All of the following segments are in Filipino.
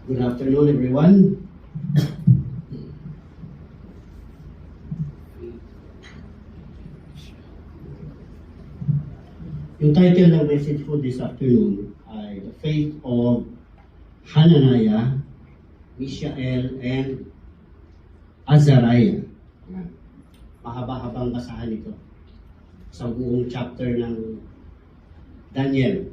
Good afternoon, everyone. Yung title ng message ko this afternoon ay The Faith of Hananiah, Mishael, and Azariah. Mahaba-habang basahan ito. Sa buong chapter ng Daniel.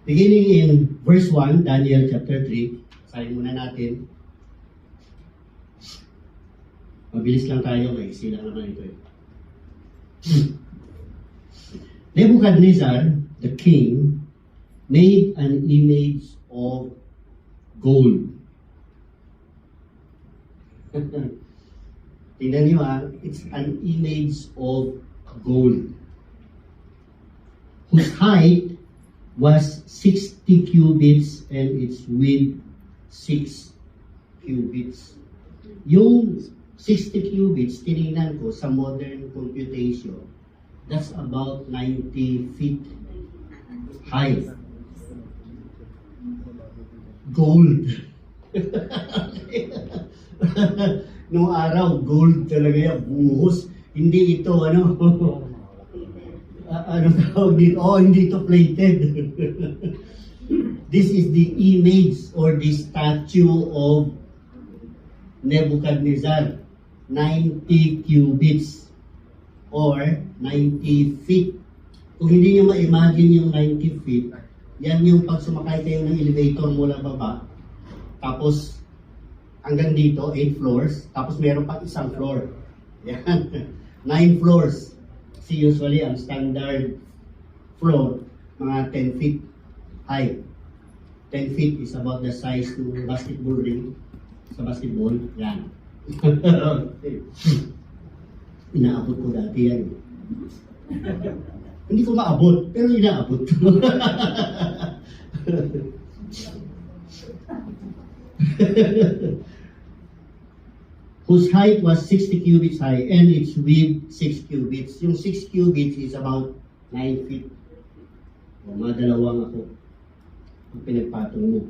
Beginning in verse 1, Daniel chapter 3, basahin muna natin. Mabilis lang tayo, may isi lang naman ito. Nebuchadnezzar, the king, made an image of gold. Tingnan niyo it's an image of gold, whose height was 60 cubits and its width 6 cubits. Yung 60 cubits, tinignan ko sa modern computation, that's about 90 feet high. Gold. Noong araw, gold talaga yan, buhos. Hindi ito, ano tawag dito? Oh, hindi ito plated. This is the image or the statue of Nebuchadnezzar. 90 cubits or 90 feet. Kung hindi nyo ma-imagine yung 90 feet, yan yung pag sumakay kayo ng elevator mula baba, tapos hanggang dito, 8 floors, tapos meron pa isang floor. Yan. 9 floors. See, usually, ang standard floor, mga 10 feet high. 10 feet is about the size ng basketball ring. Sa basketball, yan. Inaabot ko dati yan. Hindi ko maabot, pero inaabot ko. Whose height was 60 cubits high and its width 6 cubits. Yung 6 cubits is about 9 feet. O, mga dalawang ako. Ang pinagpatong mo.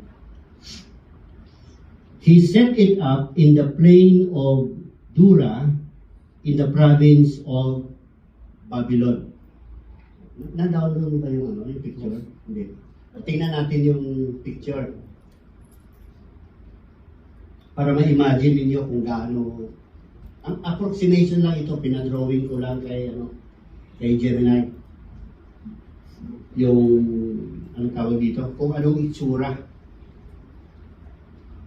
He set it up in the plain of Dura in the province of Babylon. Na-download mo ba yung picture? Hindi. Tingnan natin yung picture. Para ma-imagine ninyo kung gaano. Ang approximation lang ito, pinadrawing ko lang kay Gemini. Yung, tawag dito? Kung anong itsura.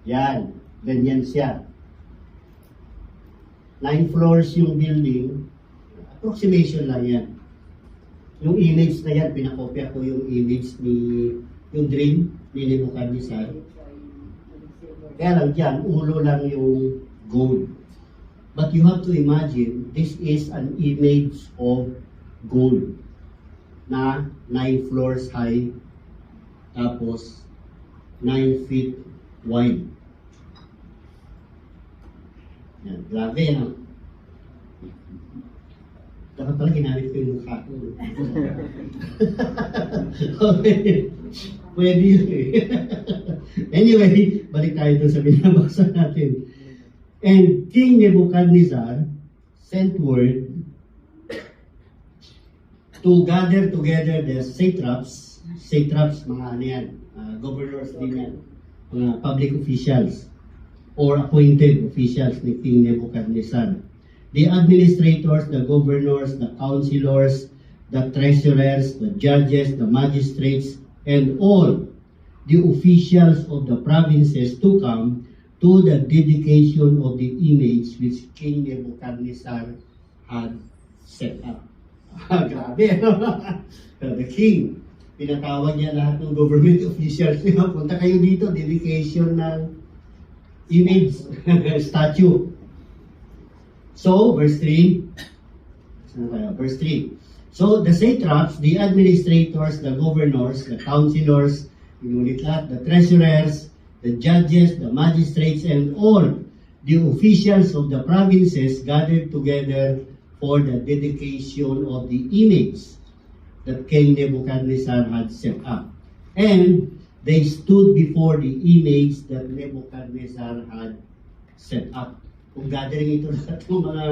Yan, ganyan siya. 9 floors yung building, approximation lang yan. Yung image na yan, pinakopya ko yung image yung dream ni Nebuchadnezzar. Kaya lang dyan, ulo lang yung gold. But you have to imagine, this is an image of gold na 9 floors high, tapos 9 feet wide. Yan, grabe yan. Dapat pala ginamit ko yung mukha ko. Okay. Pwede yun eh. Anyway, balik tayo doon sa binabasa natin. And King Nebuchadnezzar sent word to gather together the satraps, mga ano yan, governors din yan, mga public officials or appointed officials ni King Nebuchadnezzar. The administrators, the governors, the councilors, the treasurers, the judges, the magistrates, and all the officials of the provinces to come to the dedication of the image which King Nebuchadnezzar had set up. Grabe, the king, pinatawag niya lahat ng government officials. Punta kayo dito, dedication ng image, statue. So, verse 3. Verse 3. So, the satraps, the administrators, the governors, the councilors, the treasurers, the judges, the magistrates, and all the officials of the provinces gathered together for the dedication of the image that King Nebuchadnezzar had set up. And they stood before the image that Nebuchadnezzar had set up. Kung gathering ito lahat ng mga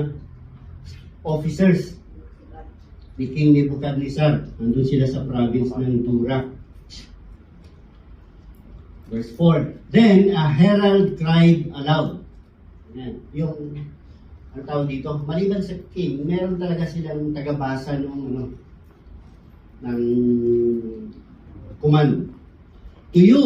officers ni King Nebuchadnezzar, nandun sila sa province ng Dura. Verse 4, Then a herald cried aloud. Yan, yung, ang tawag dito, maliban sa king, meron talaga silang tagabasa ng command. To you,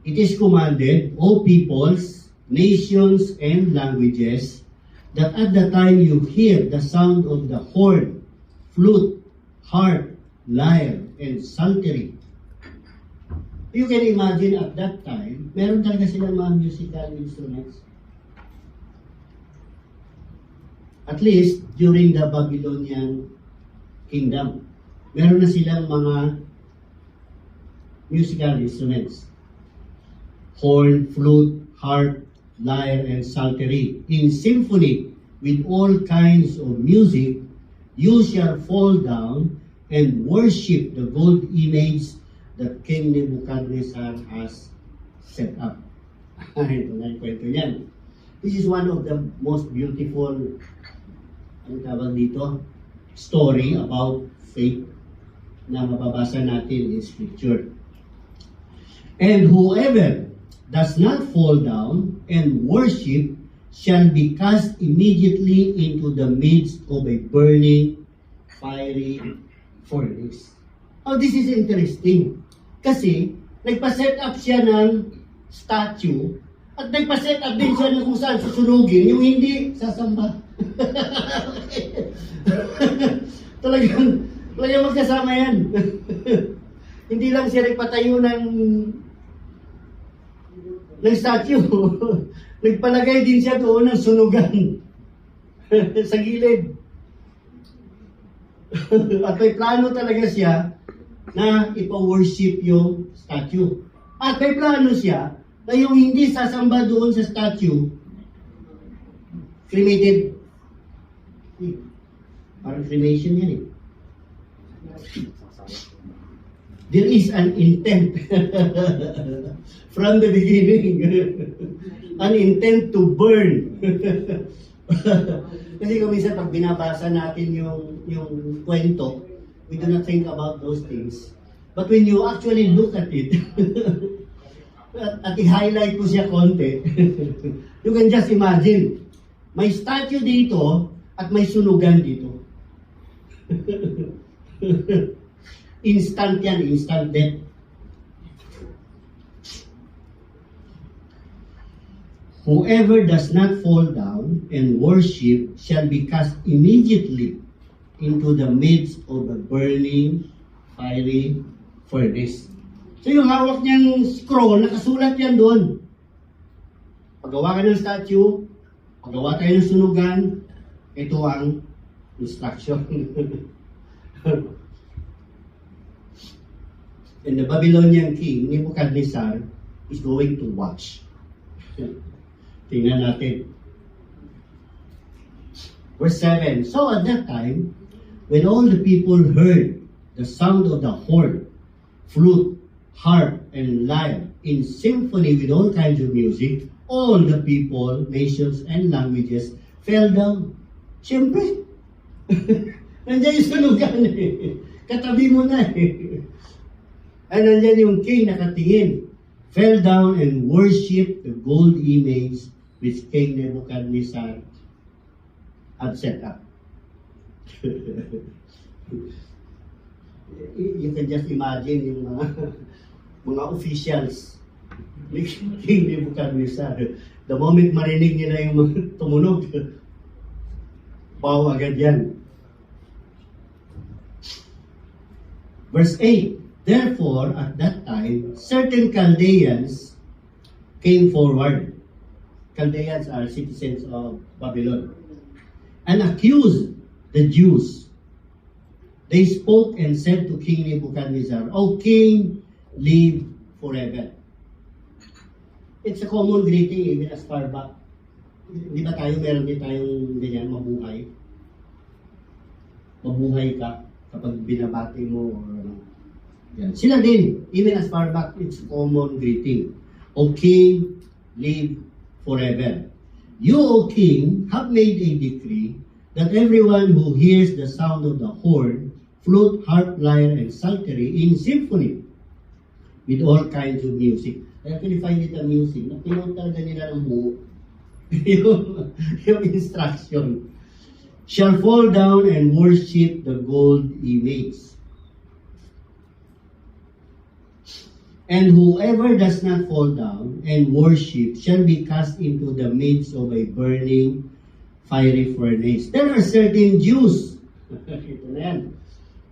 it is commanded, O peoples, nations, and languages, that at the time you hear the sound of the horn, flute, harp, lyre, and psaltery. You can imagine at that time, meron talaga silang mga musical instruments. At least during the Babylonian kingdom, meron na silang mga musical instruments. Horn, flute, harp, lyre, and psaltery. In symphony, with all kinds of music, you shall fall down and worship the gold image that King Nebuchadnezzar has set up. Ito na yung kwento niyan. This is one of the most beautiful, ang tawag dito, story about faith na mababasa natin in Scripture. And whoever does not fall down and worship shall be cast immediately into the midst of a burning, fiery furnace. Oh, this is interesting. Kasi, nagpa-set up siya ng statue at nagpa-set up din siya ng kung saan susunugin yung hindi sasamba. Talagang magkasama yan. Hindi lang siya nagpatayo ng statue. Nagpalagay din siya doon ng sunugan sa gilid. At may plano talaga siya na ipa-worship yung statue. At may plano siya na yung hindi sasamba doon sa statue, cremated. Parang cremation yan eh. There is an intent from the beginning. An intent to burn. Kasi kung minsan pag binabasa natin yung kwento, we do not think about those things. But when you actually look at it, at i-highlight ko siya konti, you can just imagine, may statue dito at may sunugan dito. Instant yan, instant death. Whoever does not fall down and worship shall be cast immediately into the midst of a burning, fiery furnace. So yung hawak niyang scroll, nakasulat yan doon. Paggawa ka ng statue, paggawa tayo ng sunugan, ito ang instruction. And the Babylonian king, Nebuchadnezzar, is going to watch. Tingnan natin. Verse 7, So at that time, when all the people heard the sound of the horn, flute, harp, and lyre, in symphony with all kinds of music, all the people, nations, and languages fell down. Siyempre, nandiyan yung sunugan eh. Katabi mo na eh. Ay nandiyan yung king nakatingin. Fell down and worshipped the gold image which King Nebuchadnezzar had set up. You can just imagine yung mga officials ni King Nebuchadnezzar. The moment marinig nila yung mga tumunog, bawa agad yan. Verse 8, Therefore, at that time, certain Chaldeans came forward. Chaldeans are citizens of Babylon. And accused the Jews. They spoke and said to King Nebuchadnezzar, O king, live forever. It's a common greeting even as far back Di ba tayo, meron din tayong ganyan, mabuhay? Mabuhay ka kapag binabati mo or ano. Yan. Sila din, even as far back, it's common greeting. O King, live forever. You, O King, have made a decree that everyone who hears the sound of the horn, flute, harp, lyre, and psaltery in symphony with all kinds of music. I actually find it amusing na pinunod talaga nila ng buo yung instruction. Shall fall down and worship the gold image. And whoever does not fall down and worship shall be cast into the midst of a burning fiery furnace. There are certain Jews, ito na yan,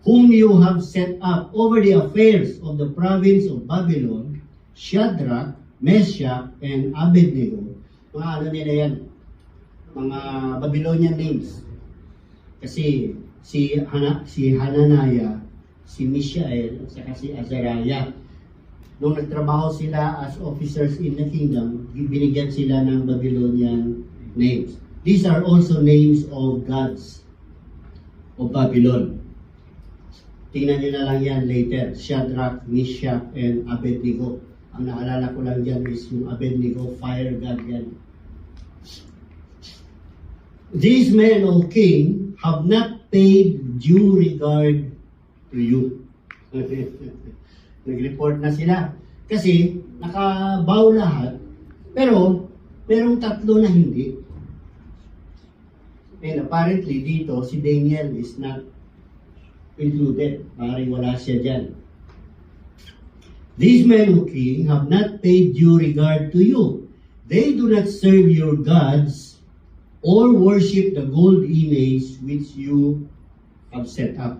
whom you have set up over the affairs of the province of Babylon, Shadrach, Meshach, and Abednego. Mga ano nila yan, mga Babylonian names. Kasi si Hananiah, si Mishael, at saka si Azariah. Nung nagtrabaho sila as officers in the kingdom, binigyan sila ng Babylonian names. These are also names of gods of Babylon. Tingnan nyo na lang yan later. Shadrach, Meshach, and Abednego. Ang naalala ko lang dyan is yung Abednego, fire god yan. These men, O king, have not paid due regard to you. Nag-report na sila. Kasi nakabow lahat, pero merong tatlo na hindi. And apparently dito, si Daniel is not included. Parang wala siya dyan. These men, O king, have not paid due regard to you. They do not serve your gods or worship the gold image which you have set up.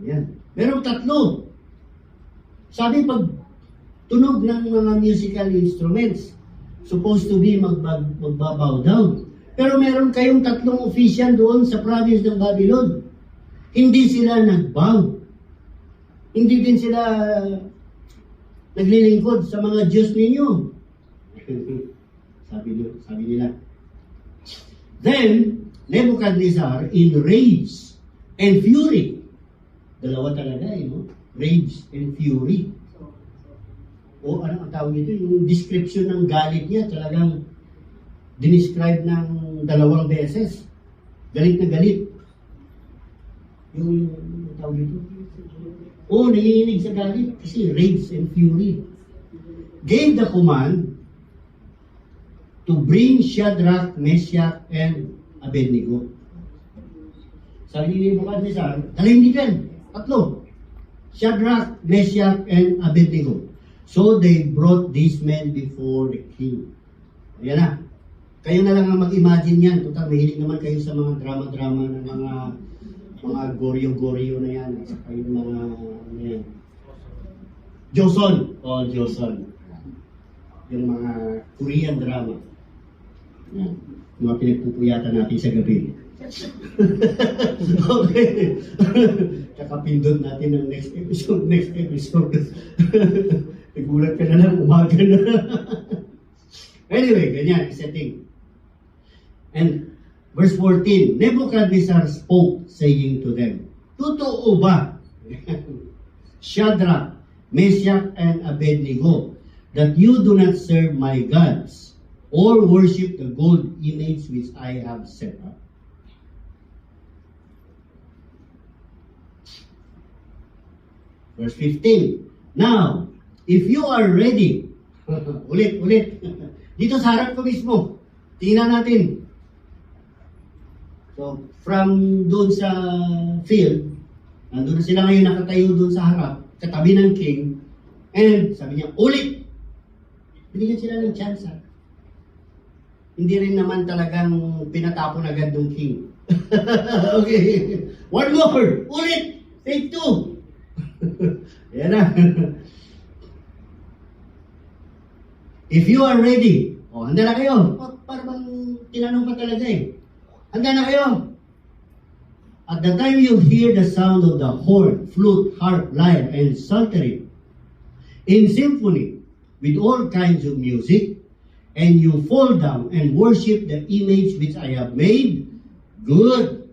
Ayan. Merong tatlo. Sabi pag tunog ng mga musical instruments, supposed to be magbabow down. Pero meron kayong tatlong official doon sa province ng Babylon. Hindi sila nagbow. Hindi din sila naglilingkod sa mga Diyos ninyo. sabi nila. Then, Nebuchadnezzar in rage and fury. Dalawa talaga no? Rage and fury. O ano ang tawag nito? Yung description ng galit niya talagang dinescribe ng dalawang beses. Galit na galit. Yung tawag nito? O, nanginginig sa galit kasi rage and fury. Gave the command to bring Shadrach, Meshach, and Abednego. Sabi ni Nebuchadnezzar, dalhin dito yan. Tatlo. Shadrach, Meshach, and Abednego. So they brought these men before the king. Ayan na. Kayo na lang ang mag-imagine yan. Total, mahilig naman kayo sa mga drama-drama ng mga goryo-goryo na yan. At saka yung mga yan. Joseon. Oh, Joseon. Yung mga Korean drama. Yan. Yung mga pinagpupuyatan natin sa gabi. Okay. Kakapindot natin ng next episode. Nagulat ka na lang, umaga na. Anyway, ganyan, setting. And verse 14, Nebuchadnezzar spoke, saying to them, totoo ba, Shadrach, Meshach, and Abednego, that you do not serve my gods, or worship the gold image which I have set up? Verse 15, now, if you are ready, ulit, dito sa harap ko mismo, tingnan natin. So, from doon sa field, nandun na sila ngayon nakatayo doon sa harap, katabi ng king, and sabi niya, ulit! Binigyan sila ng chance. Hindi rin naman talagang pinatapon agad ng king. Okay. One more! Ulit! Take two! Yan na. If you are ready, handa na kayo. Parang tinanong pa talaga eh. Handa na kayo. At the time you hear the sound of the horn, flute, harp, lyre, and psaltery, in symphony, with all kinds of music, and you fall down and worship the image which I have made, good.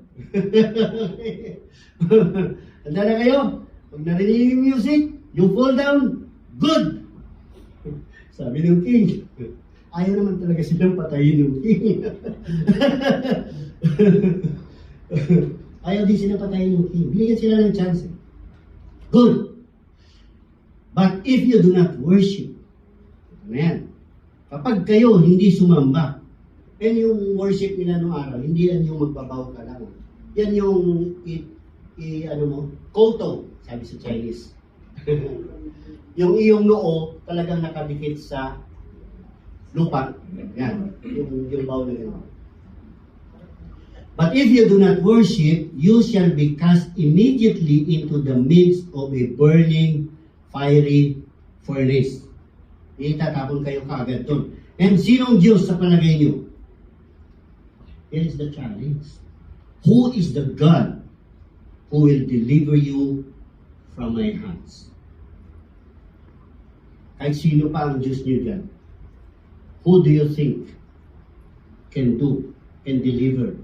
Handa na kayo? Pag narinig yung music, you fall down, good. Sabi ng king, ayaw naman talaga silang patayin yung king. Ayaw din silang patayin yung king. Binigyan sila ng chance. Good. But if you do not worship, ano yan? Kapag kayo hindi sumamba, yan yung worship nila noong araw, hindi yan yung magbabaw ka lang. Yan yung koto, sabi sa Chinese. Yung iyong noo talagang nakadikit sa lupa. Yan, yung bow na gano'n. But if you do not worship, you shall be cast immediately into the midst of a burning, fiery furnace. Itatapon kayo kaagad doon. And sinong Diyos sa palagay niyo? Here is the challenge. Who is the God who will deliver you from my hands? Kahit sino pa ang Diyos niyo dyan, who do you think can deliver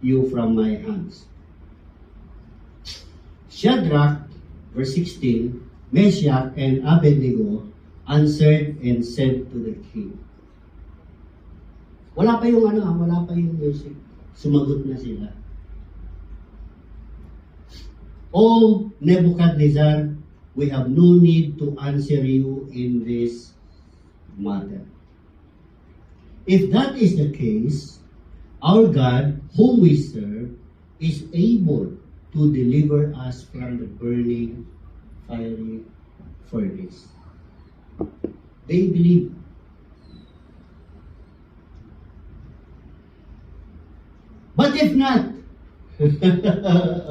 you from my hands? Shadrach, verse 16, Meshach and Abednego answered and said to the king. Wala pa yung music. Sumagot na sila. O Nebuchadnezzar, we have no need to answer you in this matter. If that is the case, our God, whom we serve, is able to deliver us from the burning, fiery furnace. They believe. But if not,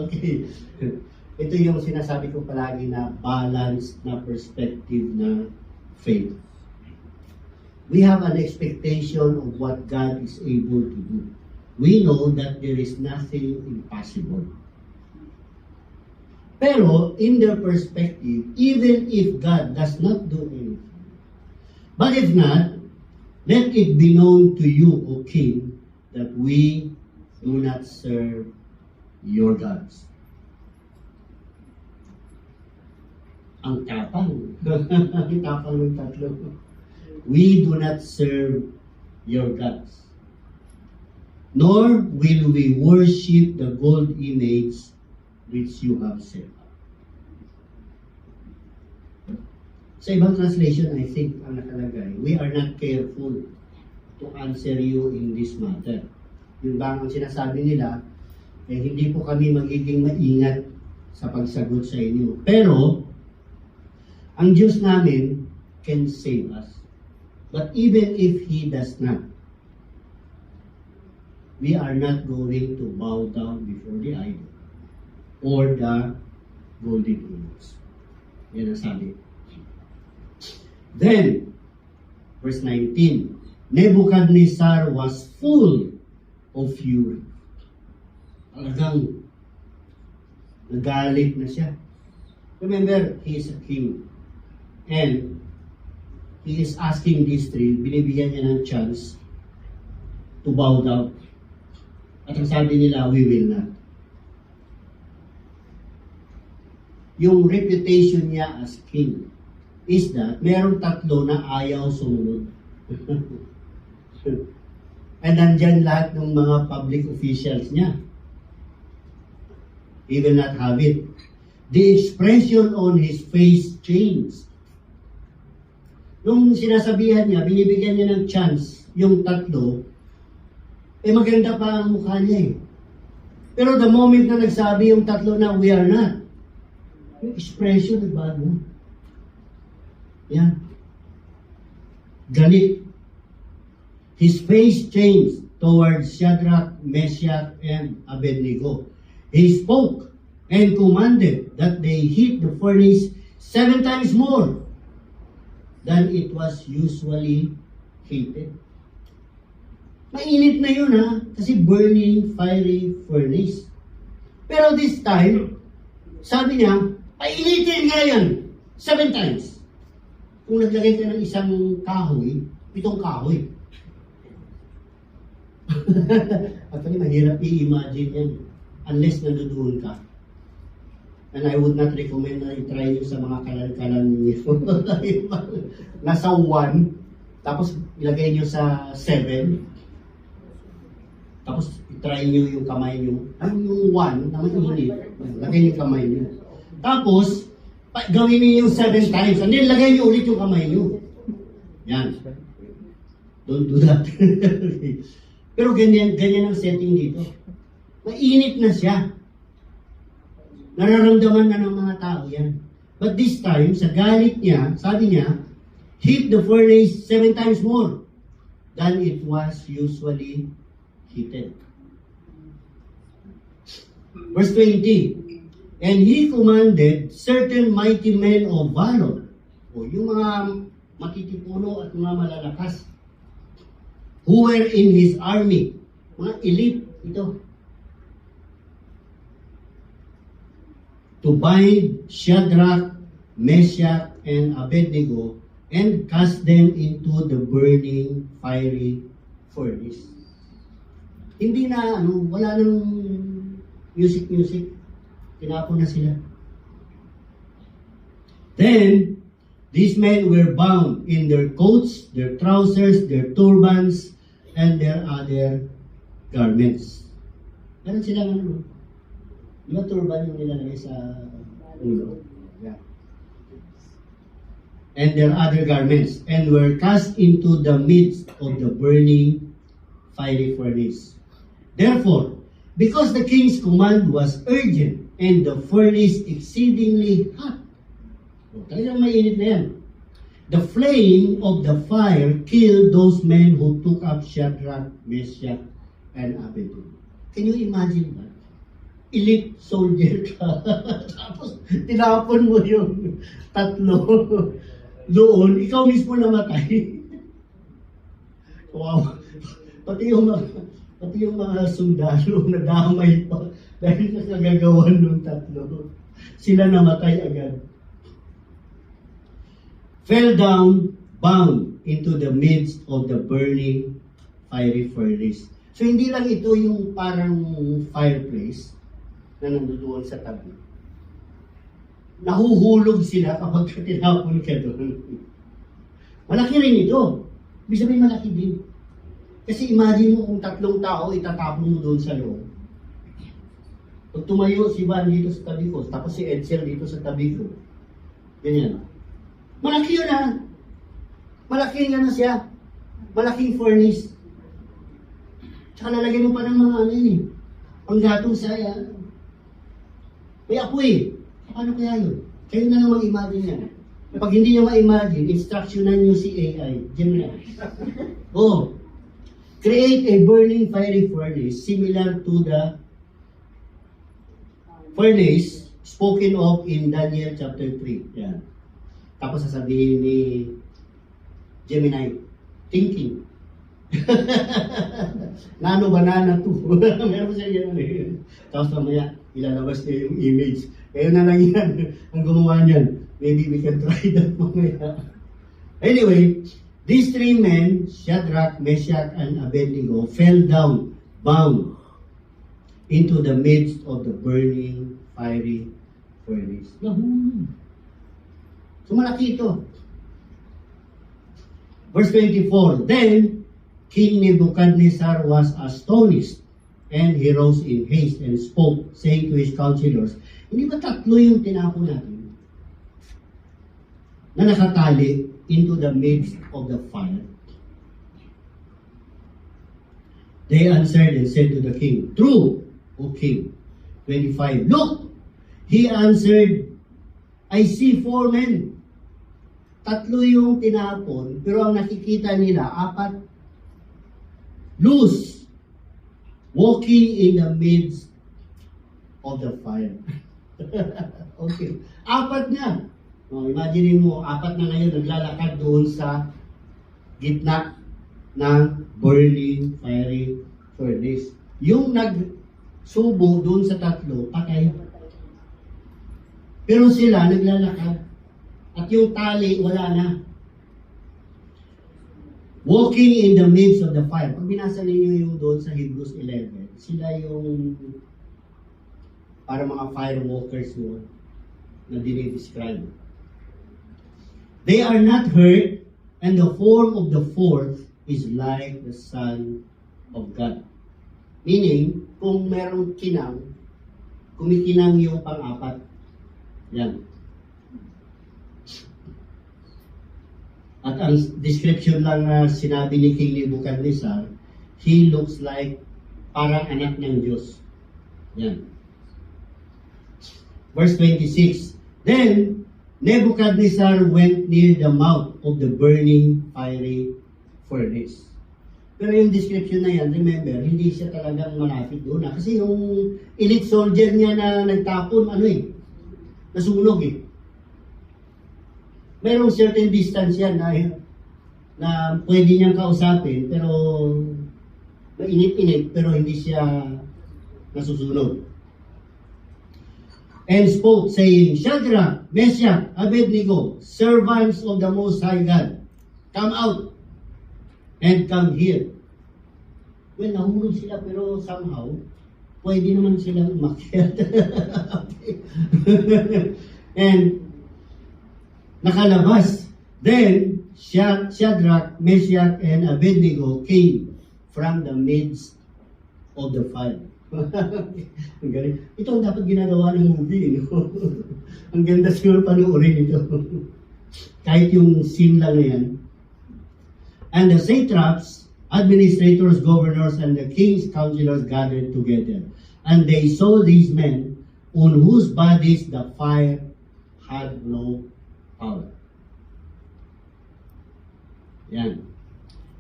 okay, ito yung sinasabi ko palagi na balanced na perspective na faith. We have an expectation of what God is able to do. We know that there is nothing impossible. Pero, in their perspective, even if God does not do anything, but if not, let it be known to you, O King, that we do not serve your gods. Ang tapang. Ang tapang ng tatlo. We do not serve your gods. Nor will we worship the gold image which you have set up. Sa ibang translation, I think, ang nakalagay, we are not careful to answer you in this matter. Yung bang ang sinasabi nila, hindi po kami magiging maingat sa pagsagot sa inyo. Pero, ang Diyos namin can save us. But even if He does not, we are not going to bow down before the idol or the golden image. Yan ang sabi. Then, verse 19, Nebuchadnezzar was full of fury. Talagang nagalit na siya. Remember, he is a king. And he is asking these three, binibigyan niya ng chance to bow down. At ang sabi nila, we will not. Yung reputation niya as king is that merong tatlo na ayaw sumunod. And nandyan lahat ng mga public officials niya. He will not have it. The expression on his face changed. Nung sinasabihan niya, binibigyan niya ng chance, yung tatlo, maganda pa ang mukha niya eh. Pero the moment na nagsabi yung tatlo na we are not, yung expression nagbago. Yan. Galit. His face changed towards Shadrach, Meshach, and Abednego. He spoke and commanded that they heat the furnace 7 times more than it was usually heated. Mainit na yun ha, kasi burning, fiery furnace. Pero this time, sabi niya, painitin nga yan 7 times. Kung naglagay ka ng isang kahoy, pitong kahoy. Actually, mahirap i-imagine yan. Unless nandoon ka. And I would not recommend na i-try nyo sa mga kalan-kalan ninyo. Nasa 1, tapos ilagay nyo sa 7, tapos i-try nyo yung kamay nyo. Ay, yung 1, na mainit, lagay nyo yung kamay nyo. Tapos, gawin niyo yung 7 times, and then lagay nyo ulit yung kamay nyo. Yan. Don't do that. Pero ganyan ang setting dito. Mainit na siya. Nararamdaman na ng mga tao yan. But this time, sa galit niya, sabi niya, heat the furnace 7 times more than it was usually heated. Verse 20, and he commanded certain mighty men of valor, o yung mga matitipuno at mga malalakas, who were in his army, mga elite ito, to bind Shadrach, Meshach, and Abednego and cast them into the burning fiery furnace. Hindi na, wala nang music. Tinapon na sila. Then, these men were bound in their coats, their trousers, their turbans, and their other garments. Meron silang di ba turban yung nilalagay sa ulo? Yeah. And their other garments, and were cast into the midst of the burning fiery furnace. Therefore, because the king's command was urgent, and the furnace exceedingly hot, talagang mainit na yan, the flame of the fire killed those men who took up Shadrach, Meshach, and Abednego. Can you imagine that? Elite soldier ka. Tapos, tinapon mo yung 3 doon, ikaw mismo namatay. Wow. Pati yung mga sundalo nadamay pa dahil sa kagagawan ng 3. Sila namatay agad. Fell down, bound into the midst of the burning fiery furnace. So, hindi lang ito yung parang fireplace na nandoon sa tabi. Nahuhulog sila kapag tinapon ka doon. Malaki rin ito. Ibig sabihin malaki din. Kasi imagine mo kung 3 tao itatapon mo doon sa loob. Pag tumayo si Van dito sa tabi ko, tapos si Edsel dito sa tabi ko. Ganyan. Malaki yun ha. Malaki nga na siya. Malaking furnace. Tsaka lalagyan mo pa ng mga panggatong sa may apoy. Paano kaya yun? Kayo na lang mag-imagine yan. Pag hindi nyo ma-imagine, instructionan nyo si AI. Diyan na. Create a burning fiery furnace similar to the furnace spoken of in Daniel chapter 3. Yan. Tapos sasabihin ni Gemini, thinking. Nano banana 2. Meron siya yan. Tapos mamaya, ilalabas niya yung image. Kaya na lang yan ang gumawa niyan. Maybe we can try that mamaya. Anyway, these 3 men, Shadrach, Meshach, and Abednego, fell down, bound, into the midst of the burning fiery furnace. So malaki ito. Verse 24, then King Nebuchadnezzar was astonished, and he rose in haste and spoke, saying to his counselors, hindi ba 3 yung tinapon natin na nakatali into the midst of the fire? They answered and said to the king, true, O king. 25, look, he answered, I see 4 men. 3 yung tinapon, pero ang nakikita nila, 4, loose, walking in the midst of the fire. Okay. 4 na. Imagine mo, 4 na ngayon naglalakad doon sa gitna ng burning fiery furnace. Yung nagsubo doon sa 3, patay. Pero sila naglalakad. At yung tali, wala na. walking in the midst of the fire. Pag binasa ninyo yung doon sa Hebrews 11, sila yung para mga fire walkers yun na dinidescribe. They are not hurt, and the form of the fourth is like the Son of God. Meaning, kung merong kinang, kumikinang yung pang-apat. Yan. At ang description lang na sinabi ni King Nebuchadnezzar, he looks like parang anak ng Diyos. Yan. Verse 26, then Nebuchadnezzar went near the mouth of the burning fiery furnace. Pero yung description na yan, remember, hindi siya talagang malapit doon. Kasi yung elite soldier niya na nagtapon, nasunog eh. Merong certain distance yan na pwede niyang kausapin, pero mainit-init, pero hindi siya nasusunog. And spoke, saying, Shadrach, Meshach, Abednego, servants of the Most High God, come out and come here. Well, nahulog sila, pero somehow, pwede naman silang umakyat. And nakalabas. Then, Shadrach, Meshach, and Abednego came from the midst of the fire. Ang galing. Ito ang dapat ginagawa ng movie. No? Ang ganda siguro panoorin ito. Kahit yung scene lang na yan. And the satraps, administrators, governors, and the king's counselors gathered together. And they saw these men on whose bodies the fire had no power. Yan.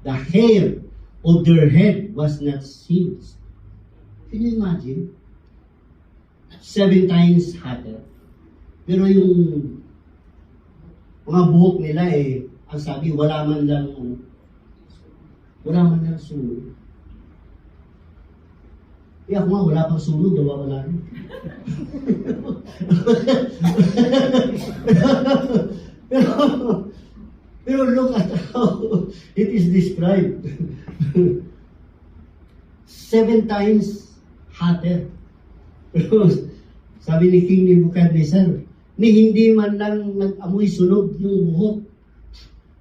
The hair of their head was not singed. Can you imagine? 7 times hotter. Pero yung mga buhok nila ang sabi, wala man lang sunog. Ako nga, wala pang sunog, wala rin. pero look at how it is described. 7 times hotter. Pero sabi ni King Nebuchadnezzar, hindi man lang nag-amoy sunog yung buhok,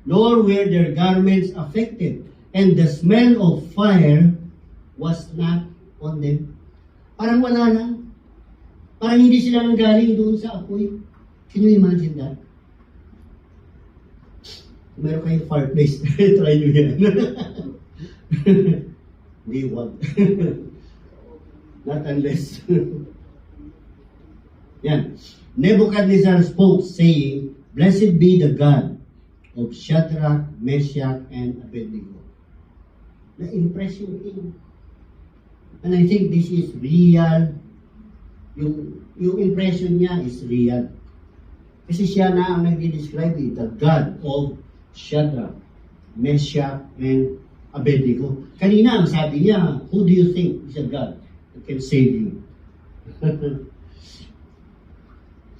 nor were their garments affected, and the smell of fire was not on them. Parang wala lang. Parang hindi sila nang galing doon sa apoy. Can you imagine that? Meron kayong fireplace. Try nyo yan. Hindi, wag. Not unless. Yan. Nebuchadnezzar spoke, saying, Blessed be the God of Shadrach, Meshach, and Abednego. Na-impress yung king. And I think this is real. Yung impression niya is real. Kasi siya na ang nag-describe the God of Shadrach, Meshach, and Abednego. Kanina ang sabi niya, who do you think is a God that can save you?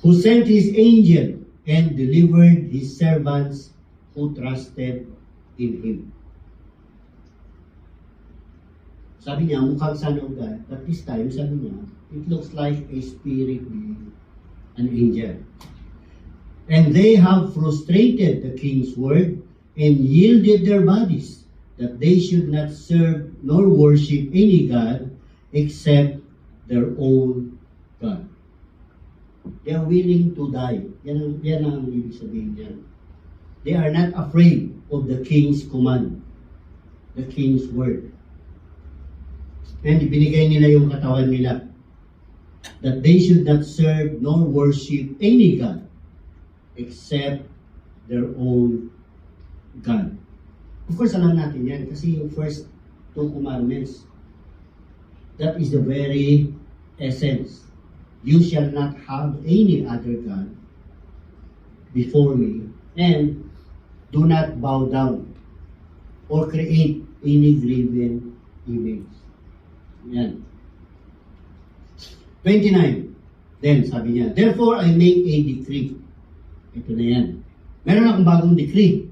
Who sent his angel and delivered his servants who trusted in him. Sabi niya, mukhang Son of God, but this time, sabi niya, it looks like a spirit being, an angel. And they have frustrated the king's word and yielded their bodies, that they should not serve nor worship any God except their own God. They are willing to die. Yan ang ibig sabihin niyan. They are not afraid of the king's command, the king's word. And ibinigay nila yung katawan nila, that they should not serve nor worship any God except their own God. Of course, alam natin yan kasi yung first 2 commandments, that is the very essence. You shall not have any other God before me, and do not bow down or create any graven image. Yan. 29. Then, sabi niya, therefore I make a decree. Ito na yan. Meron akong bagong decree.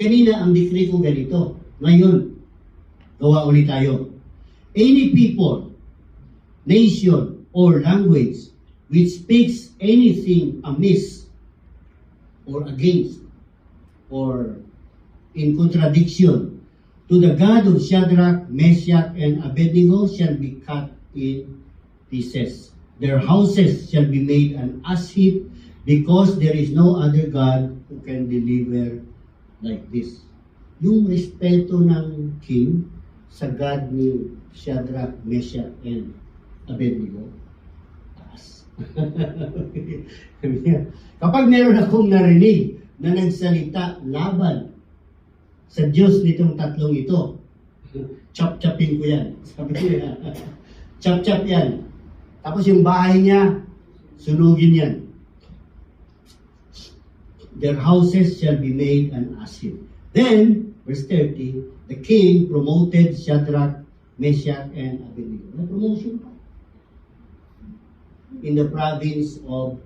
Kanina, ang decree ko ganito. Ngayon, gawa ulit tayo. Any people, nation, or language which speaks anything amiss or against or in contradiction to the God of Shadrach, Meshach, and Abednego shall be cut in pieces. Their houses shall be made an ash heap, because there is no other God who can deliver like this. Yung respeto ng king sa God ni Shadrach, Meshach, and Abednego, taas. Kapag meron akong narinig na nagsalita laban sa Diyos nitong tatlong ito, chop-chopin ko yan. Sabi niya, chop-chop yan. Tapos yung bahay niya, sunugin yan. Their houses shall be made an ash heap. Then, verse 30, the king promoted Shadrach, Meshach, and Abednego. Na promotion pa. In the province of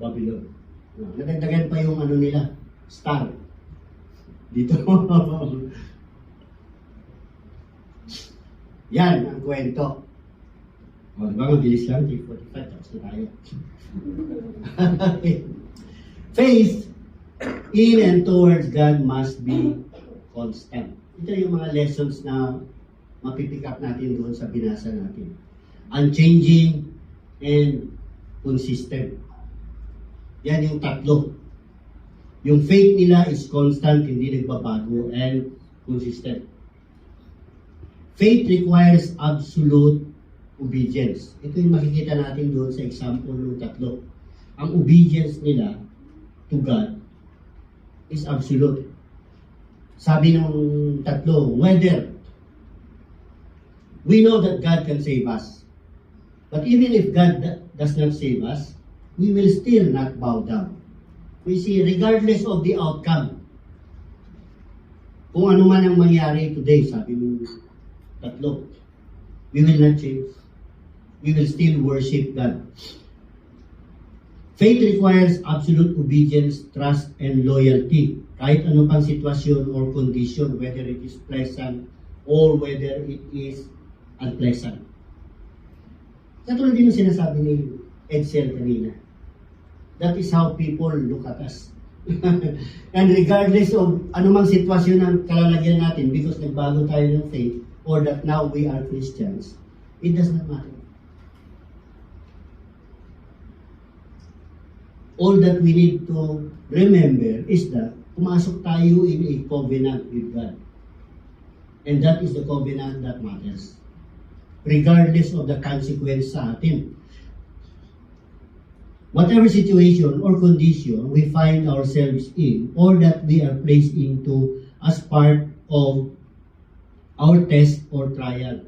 Babylon. Nadagdagan pa yung ano nila, star. Dito. Yan ang kwento. O, diba mabilis lang? 3:45, tapos na tayo. Faith in and towards God must be constant. Ito yung mga lessons na mapipick up natin doon sa binasa natin. Unchanging and consistent. Yan yung tatlo. Yung faith nila is constant, hindi nagbabago, and consistent. Faith requires absolute obedience. Ito yung makikita natin doon sa example ng tatlo. Ang obedience nila to God is absolute. Sabi ng tatlo, whether we know that God can save us, but even if God does not save us, we will still not bow down. We see, regardless of the outcome, kung ano man ang mangyari today, sabi ng tatlo, we will not change. We will still worship God. Faith requires absolute obedience, trust, and loyalty. Kahit ano pang sitwasyon or condition, whether it is pleasant or whether it is unpleasant. Katulad din ang sinasabi ni Edsel kanina. That is how people look at us. And regardless of anumang sitwasyon ng kalalagyan natin, because nagbago tayo ng faith, or that now we are Christians, it does not matter. All that we need to remember is that pumasok tayo in a covenant with God. And that is the covenant that matters. Regardless of the consequence sa atin. Whatever situation or condition we find ourselves in, or that we are placed into as part of our test or trial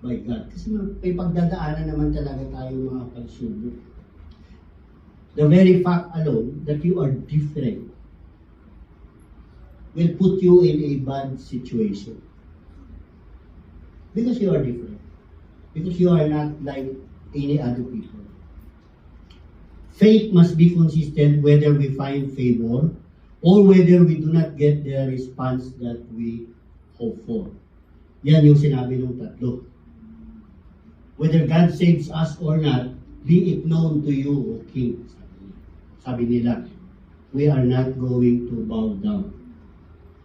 by God. Kasi may pagdadaanan naman talaga tayo mga pagsubok. The very fact alone that you are different will put you in a bad situation. Because you are different. Because you are not like any other people. Faith must be consistent whether we find favor or whether we do not get the response that we hope for. Yan yung sinabi ng tatlo. Whether God saves us or not, be it known to you, O King. Sabi nila, we are not going to bow down.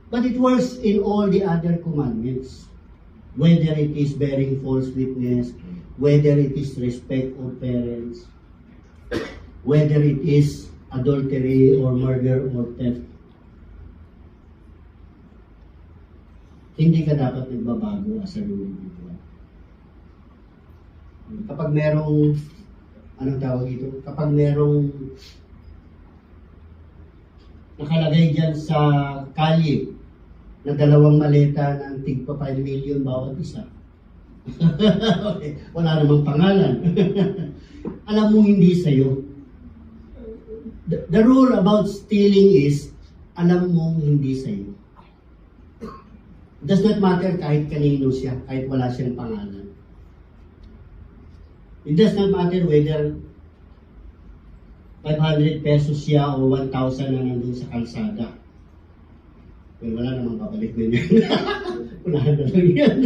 But it works in all the other commandments. Whether it is bearing false witness, whether it is respect of parents, whether it is adultery or murder or theft. Hindi ka dapat nagbabago as an individual. Kapag merong, anong tawag ito? Kapag merong nakalagay dyan sa kalye na 2 maleta ng tigpa 5 million bawat isa. Okay. Wala namang pangalan. Alam mo hindi sa'yo. The rule about stealing is, alam mong hindi sa'yo. It does not matter kahit kanino siya, kahit wala siyang pangalan. It does not matter whether 500 pesos siya o 1,000 na nandun sa kalsada. Pero wala namang kapalit na yan. Unahan na lang yan.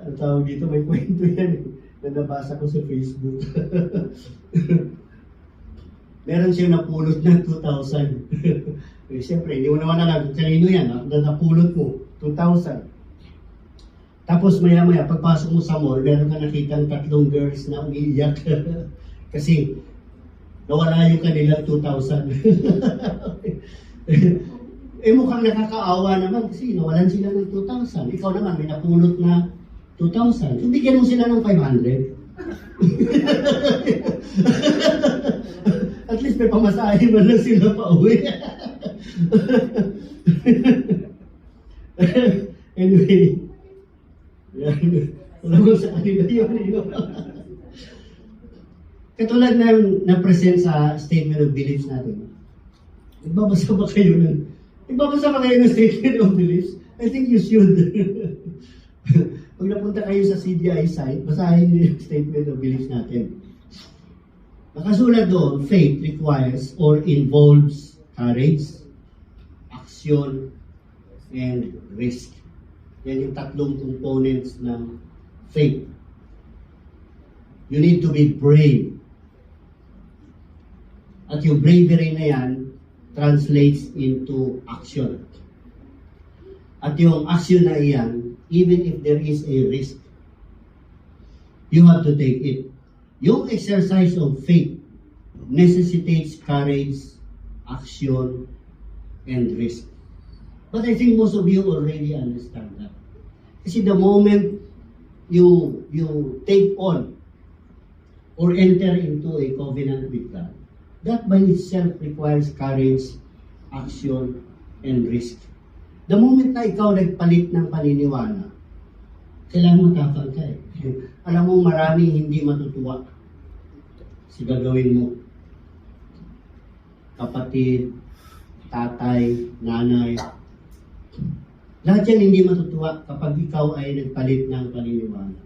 Ang tawag dito, may kwento yan na nabasa ko sa Facebook. Meron siyang napulot ng 2,000. Eh, siyempre, hindi mo naman alam kung kanino yan. Napulot mo, 2,000. Tapos maya-maya, pagpasok mo sa mall, meron ka nakitang 3 girls na umiiyak. Kasi nawala yung kanilang 2,000. Eh mukhang nakakaawa naman kasi nawalan sila ng 2,000. Ikaw naman, may napulot na 2,000. So bigyan mo sila ng 500. At least may pamasahe man lang sila pa uwi. Anyway, wala mo sa kanila yun. Katulad ng na-present sa Statement of Beliefs natin. Nagbabasa ba kayo ng Statement of Beliefs? I think you should. Pag napunta kayo sa CDI site, basahin niyo yung Statement of Beliefs natin. Nakasulat doon, faith requires or involves courage, action, and risk. Yan yung 3 components ng faith. You need to be brave. At yung bravery na yan translates into action. At yung action na iyan, even if there is a risk, you have to take it. Yung exercise of faith necessitates courage, action, and risk. But I think most of you already understand that. Kasi the moment you take on or enter into a covenant with God, that by itself requires courage, action, and risk. The moment na ikaw nagpalit ng paniniwala, kailangan matapang ka eh. Alam mo, maraming hindi matutuwa sa gagawin mo. Kapatid, tatay, nanay, lahat yan hindi matutuwa kapag ikaw ay nagpalit ng paniniwala.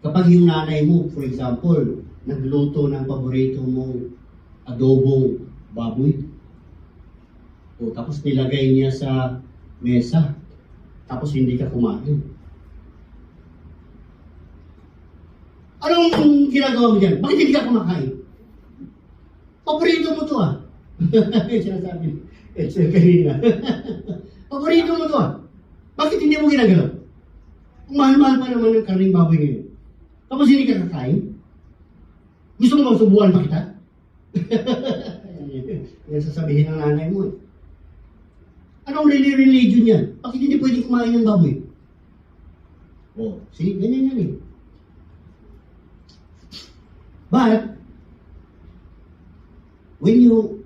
Kapag yung nanay mo, for example, nagluto ng paborito mong adobong baboy, o tapos nilagay niya sa mesa, tapos hindi ka kumain. Anong ginagawa mo dyan? Bakit hindi ka kumakain? Paborito mo to ah. Sinasabi, kanina. Paborito mo to ah. Bakit hindi mo ginagalaw? Kung mahal-mahal pa naman ng karning baboy ngayon. Tapos hindi ka kakain? Gusto mo bang subuhan pa kita? Yan sasabihin ng nanay mo eh. Anong religion yan? Bakit hindi pwede kumain ng baboy? Oh, see? Ganyan yan eh. But, when you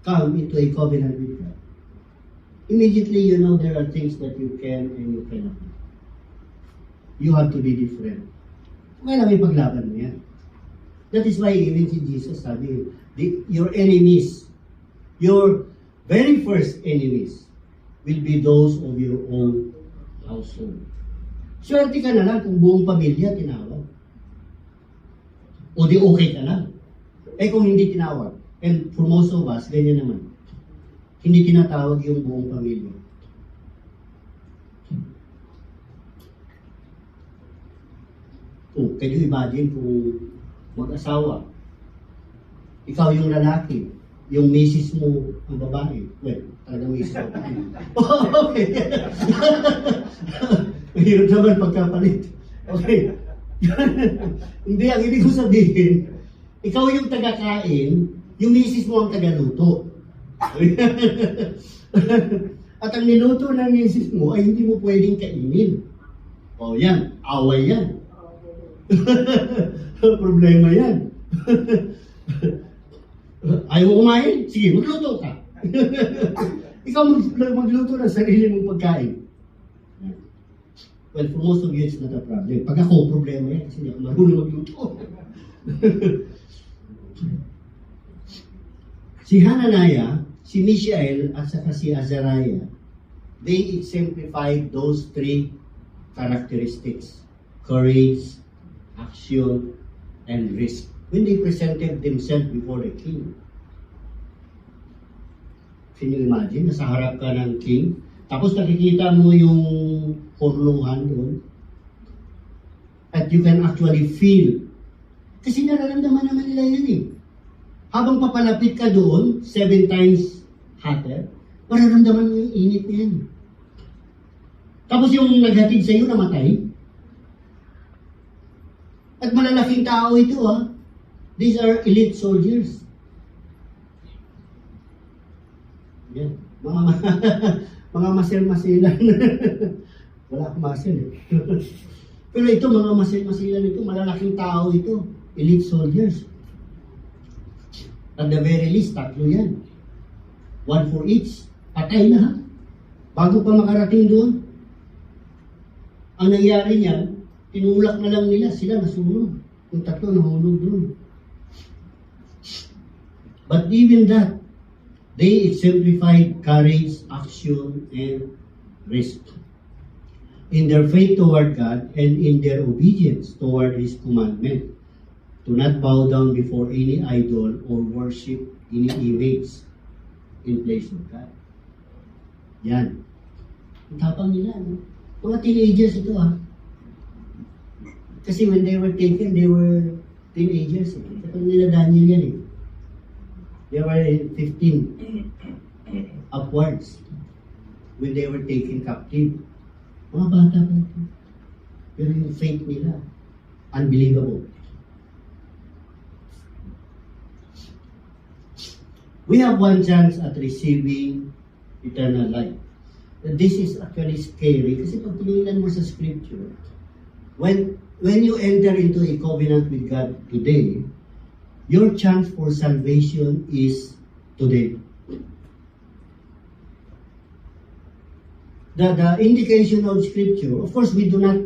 come into a covenant with God, immediately you know there are things that you can and you cannot do. You have to be different. Kaya may paglaban mo yan. That is why even si Jesus sabi, your enemies, your very first enemies will be those of your own household. Swerte ka na lang kung buong pamilya tinawag. O di okay ka lang. Eh kung hindi tinawag, and for most of us, ganyan naman. Hindi tinatawag yung buong pamilya. Oh, can you imagine kung mag-asawa, ikaw yung lalaki, yung misis mo ang babae. Well, talagang misis mo. Okay. Mahirap naman pagkapalit. Okay. Hindi, ang ibig ko sabihin, ikaw yung taga-kain, yung misis mo ang taga-luto. At ang niluto ng misis mo ay hindi mo pwedeng kainin. O yan, away yan. Problema yan. Ayaw mo kumain? Sige, magluto ka. Ikaw magluto ng sarili mong pagkain. Well, for most of you, it's not a problem. Pag ako, problema yan kasi hindi ako marunong magluto. Si Hananiah, si Mishael, at saka si Azariah, they exemplified those 3 characteristics: courage, action, and risk. when they presented themselves before the king. Can you imagine, nasa harap ka ng king, tapos nakikita mo yung pornuhan doon, at you can actually feel, kasi nararamdaman naman nila yan eh. Habang papalapit ka doon, 7 times hotter, mararamdaman mo yung init na yan. Tapos yung naghatid sa iyo namatay. At malalaking tao ito ha. These are elite soldiers. Yan. Mga masil-masilan. Wala akong masil eh. Pero ito, mga masil-masilan ito, malalaking tao ito. Elite soldiers. At the very least, 3 yan. 1 for each. Patay na ha. Bago pa makarating doon. Ang nangyari niyan, tinulak na lang nila, sila nasunog. Yung 3 nahulog doon. But even that, they exemplified courage, action, and risk in their faith toward God and in their obedience toward His commandment to not bow down before any idol or worship any image in place of God. Yan. Ang tapang nila, no? Mga teenagers ito Kasi when they were taken, they were teenagers. Kapag nila Daniel yan eh. They were 15 upwards when they were taken captive. Mga bata pa ito. Pero yung faith nila, unbelievable. We have one chance at receiving eternal life. This is actually scary kasi pag tinignan mo sa scripture, when you enter into a covenant with God today, your chance for salvation is today. The indication of scripture, of course, we do not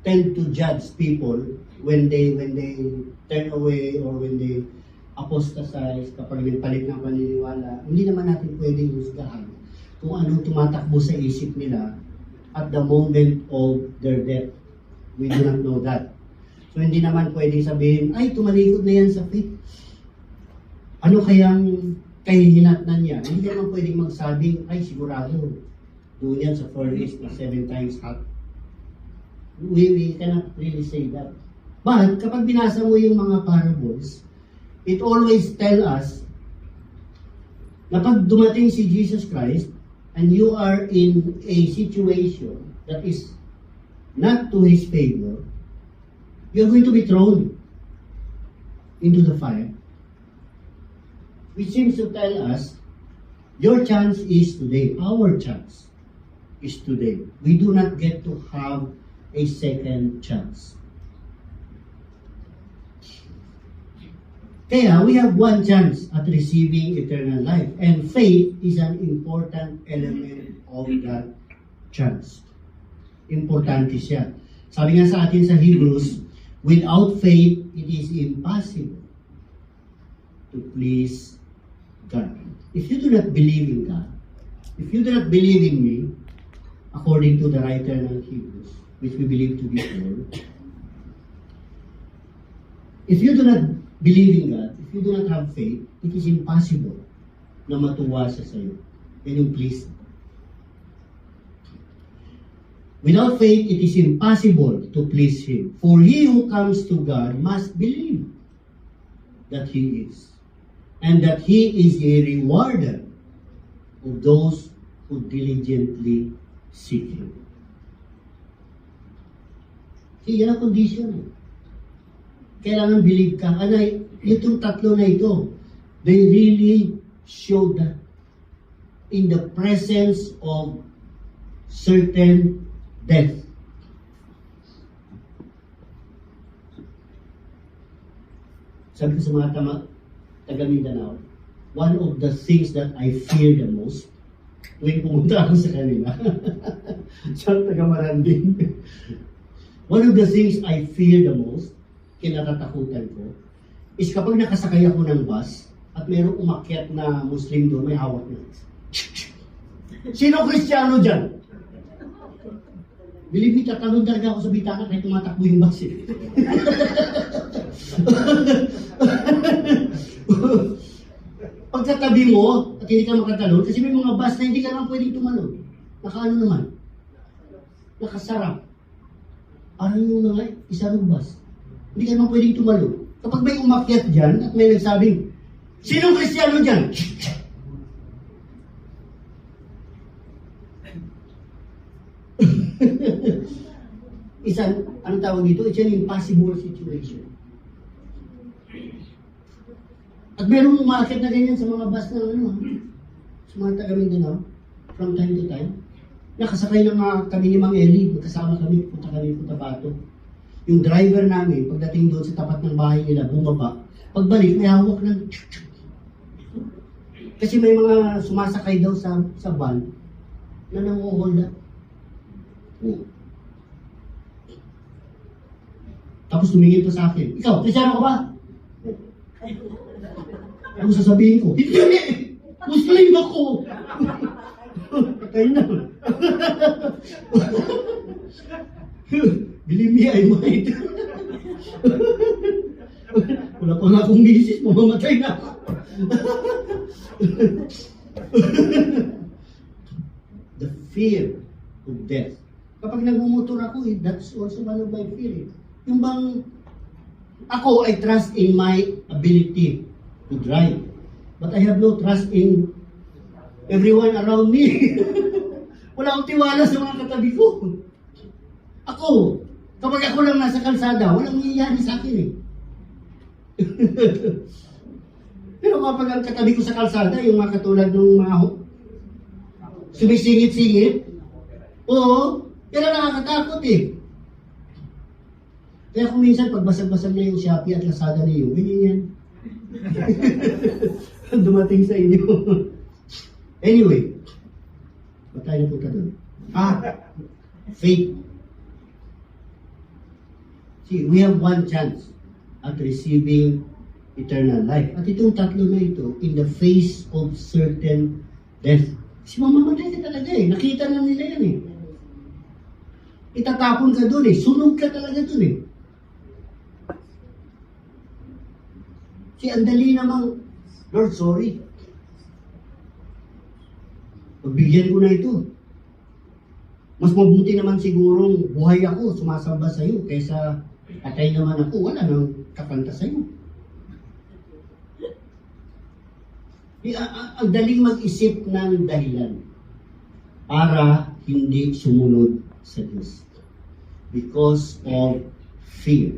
tend to judge people when they turn away or when they apostatize, kapag nagpalit ng paniniwala. Hindi naman natin pwedeng husgahan kung anong tumatakbo sa isip nila at the moment of their death. We do not know that. So hindi naman pwedeng sabihin, ay tumalikod na yan sa faith. Ano kayang kahihinatnan niya? Hindi naman pwedeng magsabing, ay sigurado, doon yan sa furnace na 7 times hot. We cannot really say that. But kapag binasa mo yung mga parables, it always tell us na pag dumating si Jesus Christ and you are in a situation that is not to His favor, you're going to be thrown into the fire. Which seems to tell us, your chance is today. Our chance is today. We do not get to have a second chance. Kaya, we have one chance at receiving eternal life. And faith is an important element of that chance. Importante siya. Sabi nga sa atin sa Hebrews, without faith, it is impossible to please God. If you do not believe in God, if you do not believe in me, according to the writer ng Hebrews, which we believe to be true, if you do not believe in God, if you do not have faith, it is impossible na matuwa siya sa iyo. And you please. Without faith, it is impossible to please Him. For he who comes to God must believe that He is, and that He is a rewarder of those who diligently seek Him. See, yan ang condition. Kailangan believe ka. Itong 3 na ito, they really show that in the presence of certain death. Sabi ko sa mga taga Mindanao, one of the things that I fear the most, tuwing pumunta ako sa kanila, sa taga Maranding, one of the things I fear the most, kinatatakutan ko, is kapag nakasakay ako ng bus, at mayroong umakyat na Muslim doon, may hawak na. Sino Kristiyano dyan? Believe me, tatalon talaga ako sa bitaka kahit tumatakbo yung bus eh. Pag sa tabi mo, at hindi ka makatalon, kasi may mga bus na hindi ka naman pwedeng tumalon. Nakaano naman? Nakasarap. Parang yung mga isang bus. Hindi ka naman pwedeng tumalon. Kapag may umakyat dyan at may nagsabing, sinong Kristiyano dyan? Isang, anong tawag dito? It's an impossible situation. At meron umakit na ganyan sa mga bus na ano, sa mga taga-Mindanao, from time to time. Nakasakay na mga kami ni Mang Eli, magkasama kami, punta Cotabato. Yung driver namin, pagdating doon sa tapat ng bahay nila, bumaba. Pagbalik, may hawak ng kasi may mga sumasakay daw sa van na nanguhold up. Tapos tumingin pa sa akin, ikaw, Kristiyano ka ba? Ano sasabihin ko? Hindi! Muslim ako! Patay na. Believe me, I might. Wala pa nga akong misis, mamamatay na ako. The fear of death. Kapag nagmumotor ako, that's also one of my fear. Yung bang, ako, I trust in my ability to drive. But I have no trust in everyone around me. Wala akong tiwala sa mga katabi ko. Ako, kapag ako lang nasa kalsada, walang nangyayari sa akin eh. Pero kapag ang katabi ko sa kalsada, yung mga katulad ng mga sumisingit-singit, oo, yan ang nakakatakot eh. Kaya kung minsan pagbasag-basag na yung Shopee at Lazada na yung, ganyan yan. Dumating sa inyo. Anyway, ba't tayo napunta doon? Faith. See, we have one chance at receiving eternal life. At itong tatlo na ito, in the face of certain death. Kasi mamamatay ka talaga eh. Nakita na nila yan eh. Itatapon ka doon eh. Sunog ka talaga doon eh. Kasi ang dali namang, Lord, sorry. Pagbigyan ko na ito. Mas mabuti naman sigurong buhay ako, sumasamba sa iyo, kaysa patay naman ako, wala nang kakanta sa iyo. Ang daling mag-isip ng dahilan para hindi sumunod sa Diyos. Because of fear.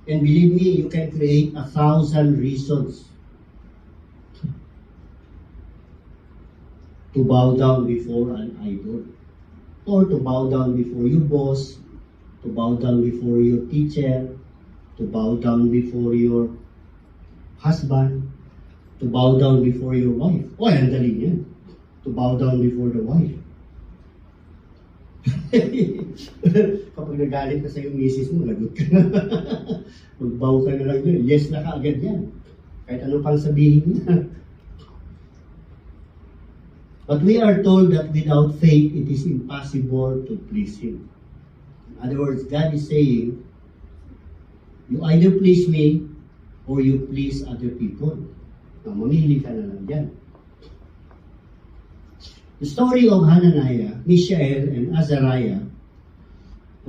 And believe me, you can create 1,000 reasons to bow down before an idol. Or to bow down before your boss, to bow down before your teacher, to bow down before your husband, to bow down before your wife. Oh, ang dali niyan. To bow down before the wife. Kapag nagalit ka sa iyong misis mo, lagot ka na. Magbow ka na lang yun. Yes na kaagad yan. Kahit ano pang sabihin niya. But we are told that without faith, it is impossible to please Him. In other words, God is saying, you either please me, or you please other people. Mamili ka na lang dyan. The story of Hananiah, Mishael, and Azariah,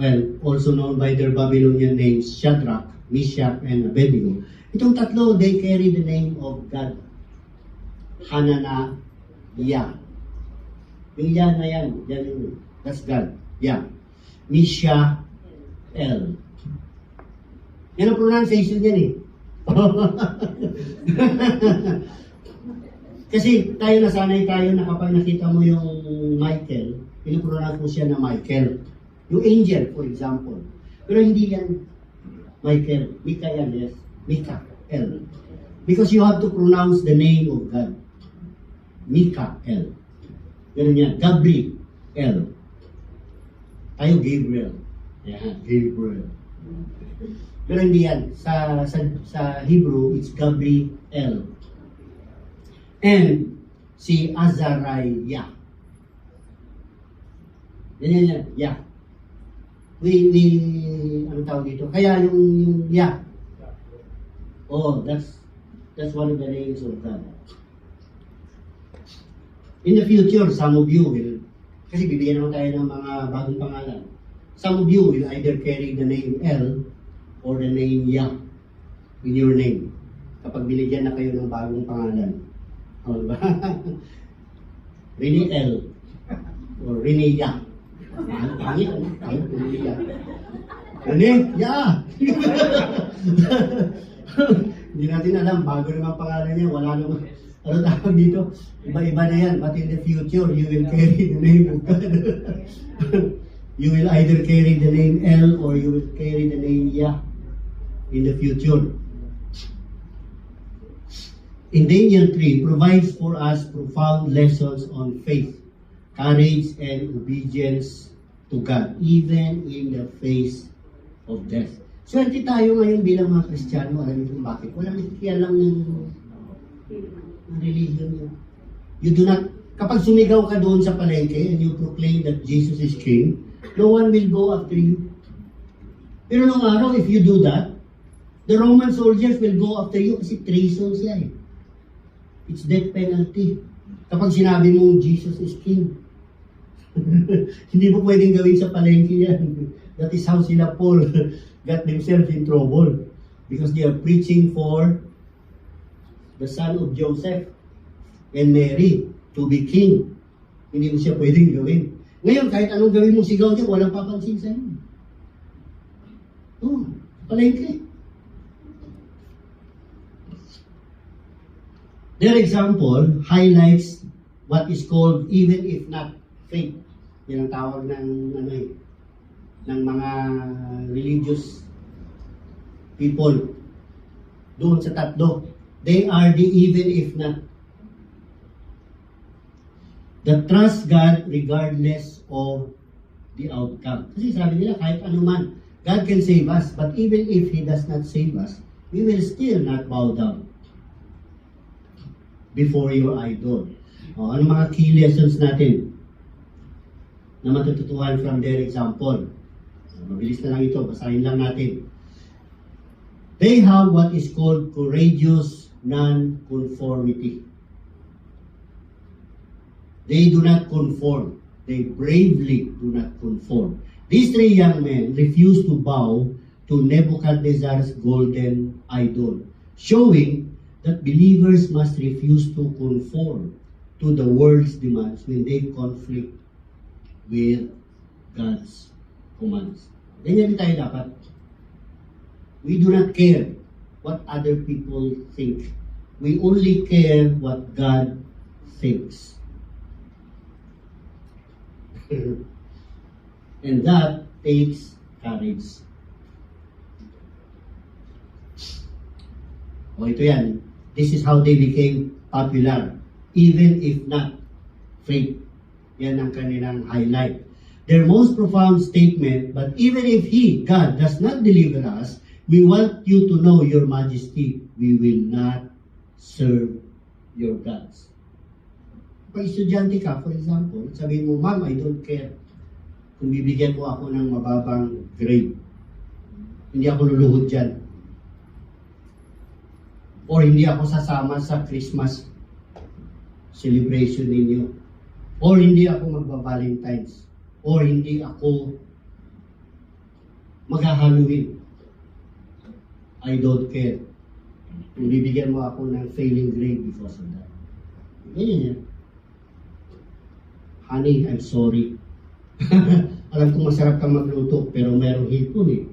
well, also known by their Babylonian names, Shadrach, Meshach, and Abednego. Itong tatlo, they carry the name of God. Hananiah. Yung yan na yan, that's God. Yeah. Mishael. Yan ang pronunciation yan eh. Kasi tayo nasanay tayo na kapag nakita mo yung Michael, pinupronounce mo siya na Michael. Yung angel, for example. Pero hindi yan Michael. Mika yan, yes. Mikael. Because you have to pronounce the name of God. Mikael. Ganun yan. Gabriel. Tayo Gabriel. Yeah, Gabriel. Pero hindi yan. Sa Hebrew, it's Gabriel. And si Azariah. Yan. Yeah. Ano tawag dito? Kaya yung yeah. Oh, that's one of the names of God. In the future, some of you will, kasi bibigyan naman tayo ng mga bagong pangalan. Some of you will either carry the name L or the name Yah in your name. Kapag binigyan na kayo ng bagong pangalan. O, diba? Rene L or Rene Yah. Pangit, Rene Yah. Rene Yah! Hindi natin alam, bago naman pangalan niya, wala naman. Ano tawag dito? Iba-iba na yan. But in the future, you will carry the name of God. You will either carry the name L or you will carry the name Yah in the future. In Daniel 3 provides for us profound lessons on faith, courage, and obedience to God, even in the face of death. Swerte tayo ngayon bilang mga Kristiyano, alam niyo kung bakit. Walang nakikialam ng religion niyo. You do not, kapag sumigaw ka doon sa palengke and you proclaim that Jesus is King, no one will go after you. Pero nung araw, if you do that, the Roman soldiers will go after you kasi treason siya eh. It's death penalty. Kapag sinabi mong Jesus is King. Hindi mo pwedeng gawin sa palengke yan. That is how sila Paul got themselves in trouble. Because they are preaching for the son of Joseph and Mary to be king. Hindi mo siya pwedeng gawin. Ngayon, kahit anong gawin mo sigaw niya, walang papansin sa inyo. Oh, palengke. Their example highlights what is called even if not faith. Yan ang tawag ng ng mga religious people doon sa tatlo. They are the even if not. That trust God regardless of the outcome. Kasi sabi nila kahit ano man, God can save us, but even if He does not save us, we will still not bow down before your idol. O, ano mga key lessons natin na matututuhan from their example? Mabilis na lang ito, basahin lang natin. They have what is called courageous non-conformity. They do not conform. They bravely do not conform. These three young men refused to bow to Nebuchadnezzar's golden idol, showing that believers must refuse to conform to the world's demands when they conflict with God's commands. Ganyan tayo dapat. We do not care what other people think. We only care what God thinks. And that takes courage. O ito yan. This is how they became popular. Even if not faith. Yan ang kanilang highlight. Their most profound statement, but even if He, God, does not deliver us, we want you to know, Your Majesty, we will not serve your gods. Pag estudyante ka, for example, sabihin mo, Ma'am, I don't care kung bibigyan mo ako ng mababang grade. Hindi ako luluhod dyan. Or hindi ako sasama sa Christmas celebration ninyo. Or hindi ako magba-Valentine's. Or hindi ako mag-Halloween. I don't care. Kung bibigyan mo ako ng failing grade because of that. Ganyan yan. Honey, I'm sorry. Alam ko masarap kang magluto, pero merong hipon eh.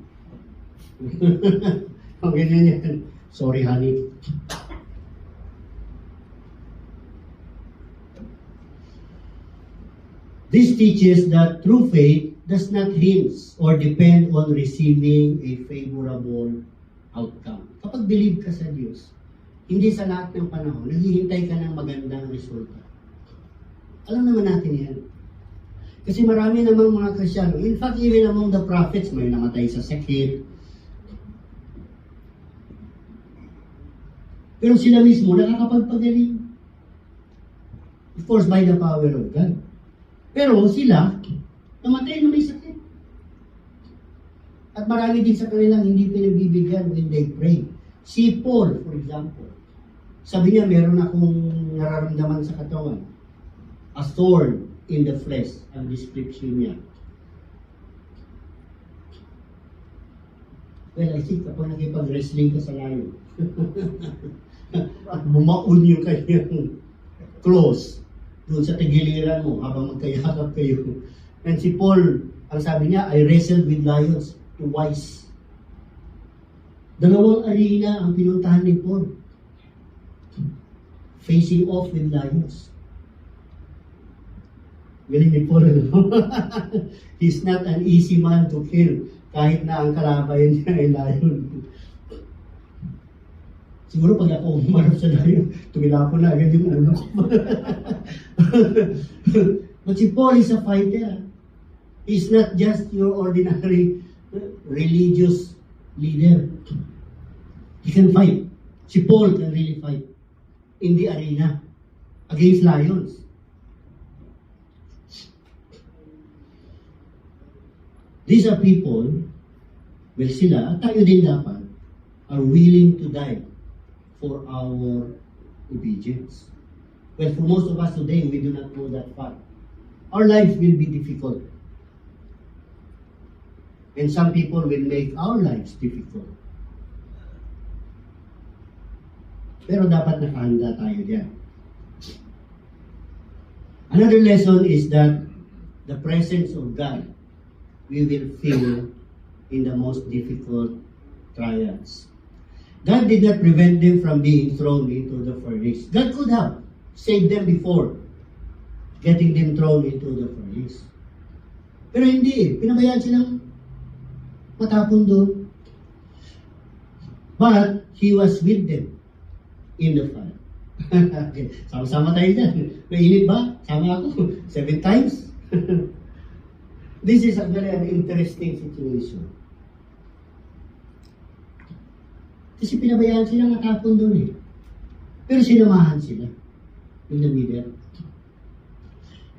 Ang ganyan yan. Sorry, honey. This teaches that true faith does not hinge or depend on receiving a favorable outcome. Kapag believe ka sa Diyos, hindi sa lahat ng panahon, naghihintay ka ng magandang resulta. Alam naman natin yan. Kasi marami namang mga Kristiyano, in fact, even among the prophets, may namatay sa sakit. Pero sila mismo nakakapagpagaling. Of course, by the power of God. Pero sila, Namatay na may sakit. At marami din sa kanilang hindi pinagbibigyan when they pray. Si Paul, for example, sabi niya, meron akong nararamdaman sa katawan. A thorn in the flesh, ang description niya. Well, I think kapag nakipag-wrestling ka sa layo, at bumaon yung kanyang close doon sa tigiliran mo habang magkayakap kayo. And si Paul, ang sabi niya, I wrestled with lions twice. Dalawang arena ang pinuntahan ni Paul. Facing off with lions. Galing ni Paul, ano? He's not an easy man to kill kahit na ang kalabayan niya ay lion. Siguro pag ako umarap sa lion, tumila ko na agad yung ulo ko. But si Paul is a fighter. He's not just your ordinary religious leader. He can fight. Si Paul can really fight in the arena against lions. These are people, well sila, at tayo din dapat, are willing to die for our obedience. Well, for most of us today, we do not go that far. Our lives will be difficult. And some people will make our lives difficult. Pero dapat nakahanda tayo diyan. Another lesson is that the presence of God we will feel in the most difficult trials. God did not prevent them from being thrown into the furnace. God could have saved them before getting them thrown into the furnace. Pero hindi eh. Pinabayaan silang matapon doon. But He was with them in the fire. Okay. Sama-sama tayo dyan. Mainit ba? Sama ako. 7 times. This is a very interesting situation. Kasi pinabayaan silang matapon doon eh. Pero sinamahan sila in the middle.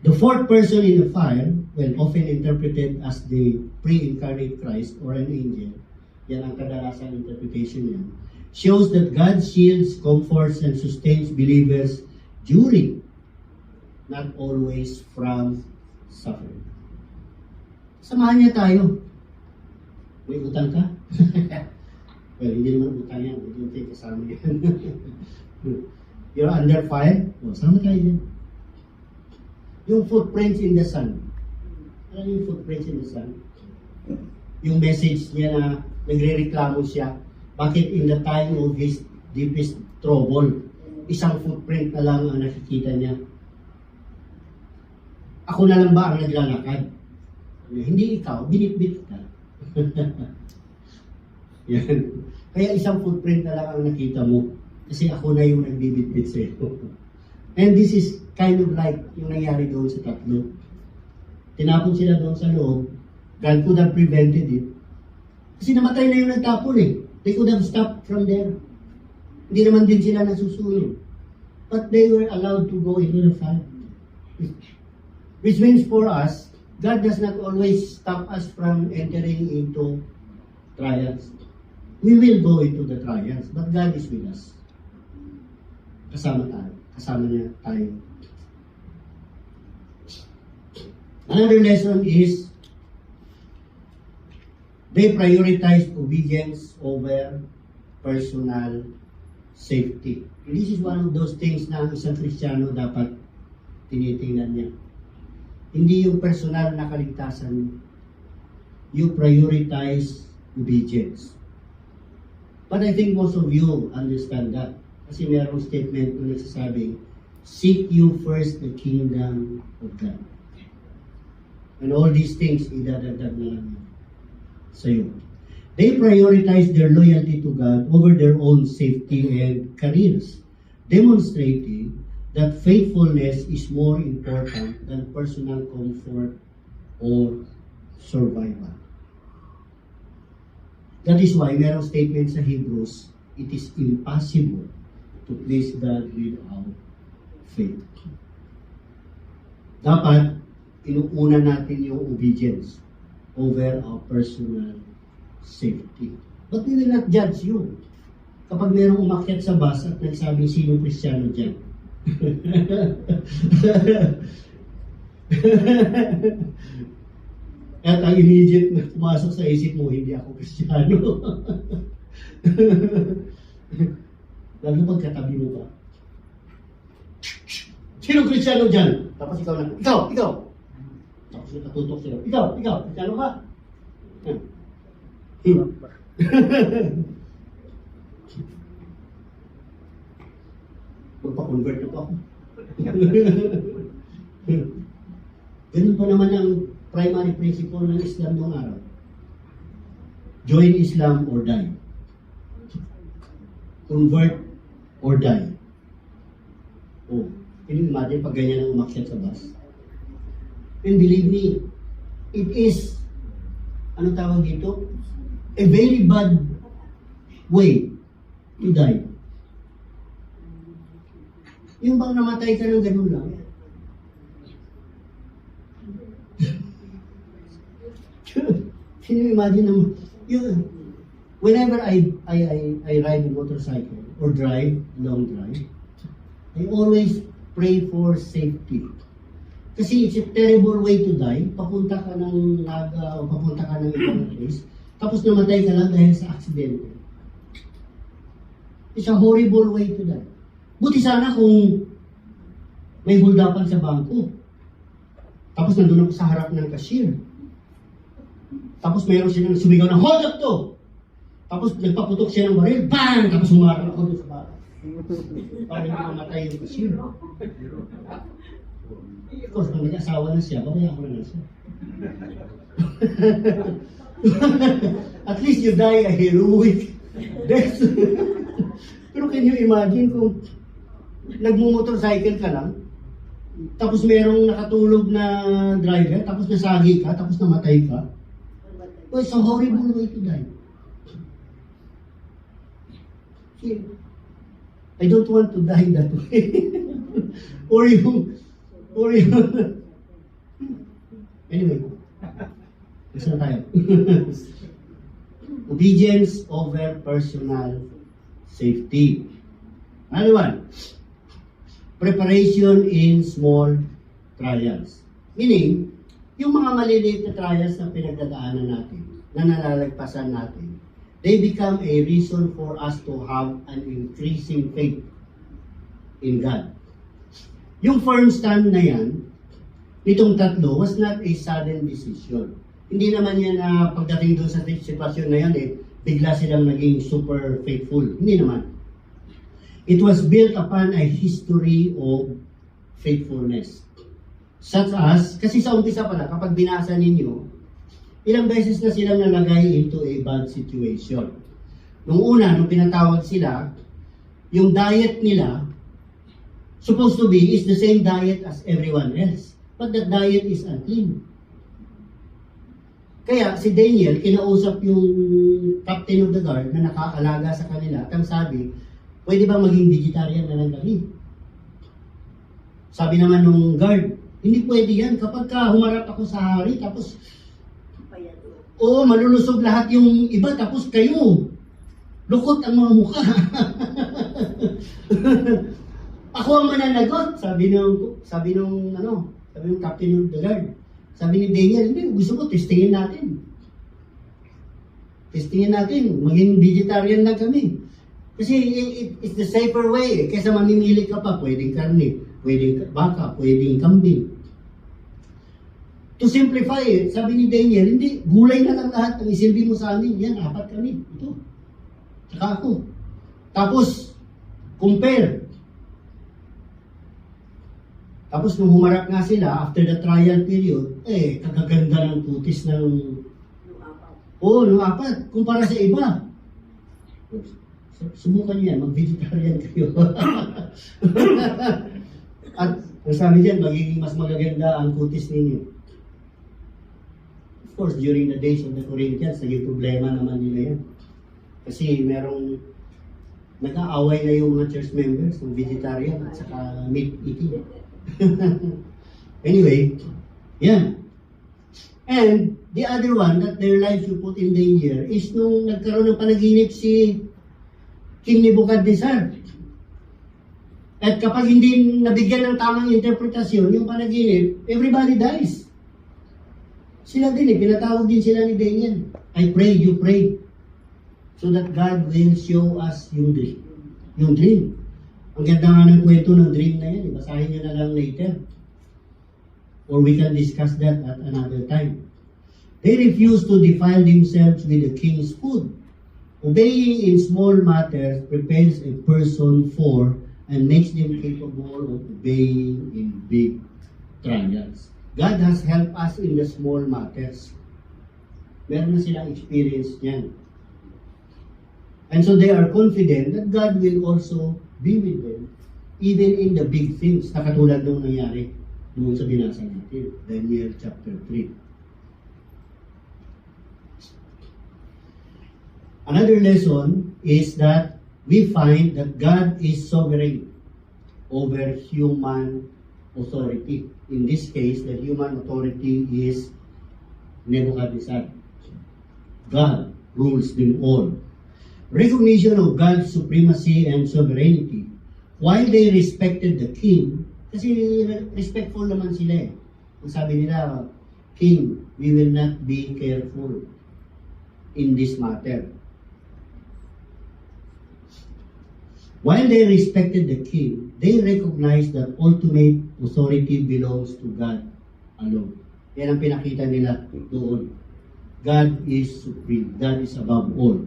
The fourth person in the fire, well, often interpreted as the pre-incarnate Christ or an angel, yan ang kadalasang interpretation niya, shows that God shields, comforts, and sustains believers during, not always from, suffering. Samahan niya tayo. May utang ka? Well, hindi naman utang yan. Hindi naman kasama yan. You're under fire? O, sama tayo yan. Yung footprints in the sun. Ano yung footprints in the sun? Yung message niya na nagre-reklamo siya. Bakit in the time of his deepest trouble, isang footprint na lang ang nakikita niya? Ako na lang ba ang naglalakad? Hindi ikaw, binitbit ka. Yan. Kaya isang footprint na lang ang nakita mo. Kasi ako na yung nagbibitbit sa iyo. And this is kind of like yung nangyari doon sa tatlo. Tinapon sila doon sa loob. God could have prevented it. Kasi namatay na yung nagtapon eh. They could have stopped from there. Hindi naman din sila nasusunod. But they were allowed to go into the fire. Which means for us, God does not always stop us from entering into trials. We will go into the trials, but God is with us. Kasama tayo. Kasama niya tayo. Another lesson is they prioritize obedience over personal safety. And this is one of those things na ang isang Kristiyano dapat tinitingnan niya. Hindi yung personal na kaligtasan. You prioritize obedience. But I think most of you understand that. Kasi mayroong statement na nagsasabing, seek you first the kingdom of God. And all these things, idadagdag na lang sa'yo. They prioritize their loyalty to God over their own safety and careers, demonstrating that faithfulness is more important than personal comfort or survival. That is why mayroong statement sa Hebrews, it is impossible to please God without faith. Dapat, inuuna natin yung obedience over our personal safety. But we will not judge you. Kapag mayroong umakyat sa bus at nagsabing sino Kristiyano dyan. At ang immediate na pumasok sa isip mo, hindi ako Kristiyano. Lalo pagkatabi mo ba? Sino Kristiyano dyan? Tapos ikaw na, ikaw! Tapos nakatutok sila, ikaw, Kristiyano ka? Magpa-convert na po ako. Ganun pa naman ang primary principle ng Islam noong araw. Join Islam or die. Convert or die. Oh, can you imagine pag ganyan ang umakyat sa bus? And believe me, it is, ano tawag dito? A very bad way to die. Yung bang namatay ka ng ganun lang. Can you imagine naman? Whenever I ride a motorcycle or drive, long drive, I always pray for safety. Kasi it's a terrible way to die. Papunta ka ng Naga o papunta ka ng ibang place, tapos namatay ka lang dahil sa aksidente. It's a horrible way to die. Buti sana kung may huldapan sa bangko. Tapos nandun ako sa harap ng cashier. Tapos mayroon silang sumigaw ng, hold up to! Tapos nagpaputok siya ng baril, bang! Tapos humarap ako doon sa bata. Para hindi mamatay yung cashier. Of course, kung nag-asawa na siya, babaya ako na siya. At least you die a heroic death. Pero can you imagine kung nagmumotorcycle ka lang, tapos merong nakatulog na driver, tapos nasagi ka, tapos namatay ka? Oh, it's a horrible way to die. See, I don't want to die that way. or yung, anyway, gusto na tayo. Obedience over personal safety. Another one, preparation in small trials. Meaning, yung mga maliliit na trials na pinagdadaanan natin, na nalalagpasan natin, they become a reason for us to have an increasing faith in God. Yung firm stand na yan, nitong tatlo, was not a sudden decision. Hindi naman yan na pagdating doon sa sitwasyon na yan, bigla silang naging super faithful. Hindi naman. It was built upon a history of faithfulness. Such as, kasi sa umpisa pala, kapag binasa ninyo, ilang beses na silang nalagay into a bad situation. Nung una, nung pinatawag sila, yung diet nila, supposed to be, is the same diet as everyone else. But that diet is unclean. Kaya si Daniel, kinausap yung captain of the guard na nakaalaga sa kanila, at ang sabi, pwede ba maging vegetarian na lang kami? Sabi naman nung guard, hindi pwede yan. Kapag humarap ako sa hari, tapos, malulusog lahat yung iba, tapos kayo, lukot ang mga mukha. Ako ang mananagot, sabi nung captain of the guard. Sabi ni Daniel, hindi, gusto ko, testingin natin. Maging vegetarian lang kami. Kasi it's the safer way. Kaysa mamimili ka pa, pwedeng karne, pwedeng baka, pwedeng kambing. To simplify it, sabi ni Daniel, hindi, gulay na lang lahat ang isilbi mo sa amin. Yan, 4 kami. Ito. Saka ako. Tapos, compare. Tapos nung humarap nga sila, after the trial period, kagaganda ng putis ng... nung 4. Kumpara sa iba. Subukan niyo yan, mag-vegetarian kayo. At ang sabi diyan, magiging mas magaganda ang kutis ninyo. Of course, during the days of the Corinthians, naging problema naman nila yan. Kasi merong nag-aaway na yung mga church members ng vegetarian at saka meat eating. Anyway, Yan. And the other one that their lives will put in danger is nung nagkaroon ng panaginip si King Nebuchadnezzar. At kapag hindi nabigyan ng tamang interpretasyon yung panaginip, everybody dies. Sila din pinatawag din sila ni Daniel. I pray, you pray. So that God will show us yung dream. Yung dream. Ang ganda nga ng kwento ng dream na yan. Basahin nyo na lang later. Or we can discuss that at another time. They refuse to defile themselves with the king's food. Obeying in small matters prepares a person for and makes them capable of obeying in big trials. God has helped us in the small matters. Meron na silang experience niyan. And so they are confident that God will also be with them, even in the big things, na katulad nung nangyari doon sa binasa natin, Daniel chapter 3. Another lesson is that we find that God is sovereign over human authority. In this case, the human authority is Nebuchadnezzar. God rules them all. Recognition of God's supremacy and sovereignty. While they respected the king, kasi respectful naman sila eh. Ang sabi nila, King, we will not be careful in this matter. While they respected the king, they recognized that ultimate authority belongs to God alone. Yan ang pinakita nila doon. God is supreme. God is above all.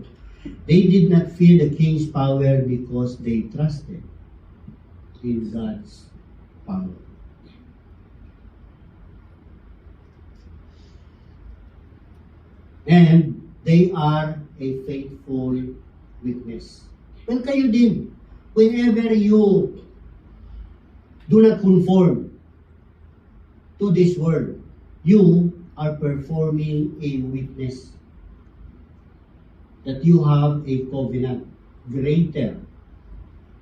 They did not fear the king's power because they trusted in God's power. And they are a faithful witness. Well, kayo din. Whenever you do not conform to this world, you are performing a witness that you have a covenant greater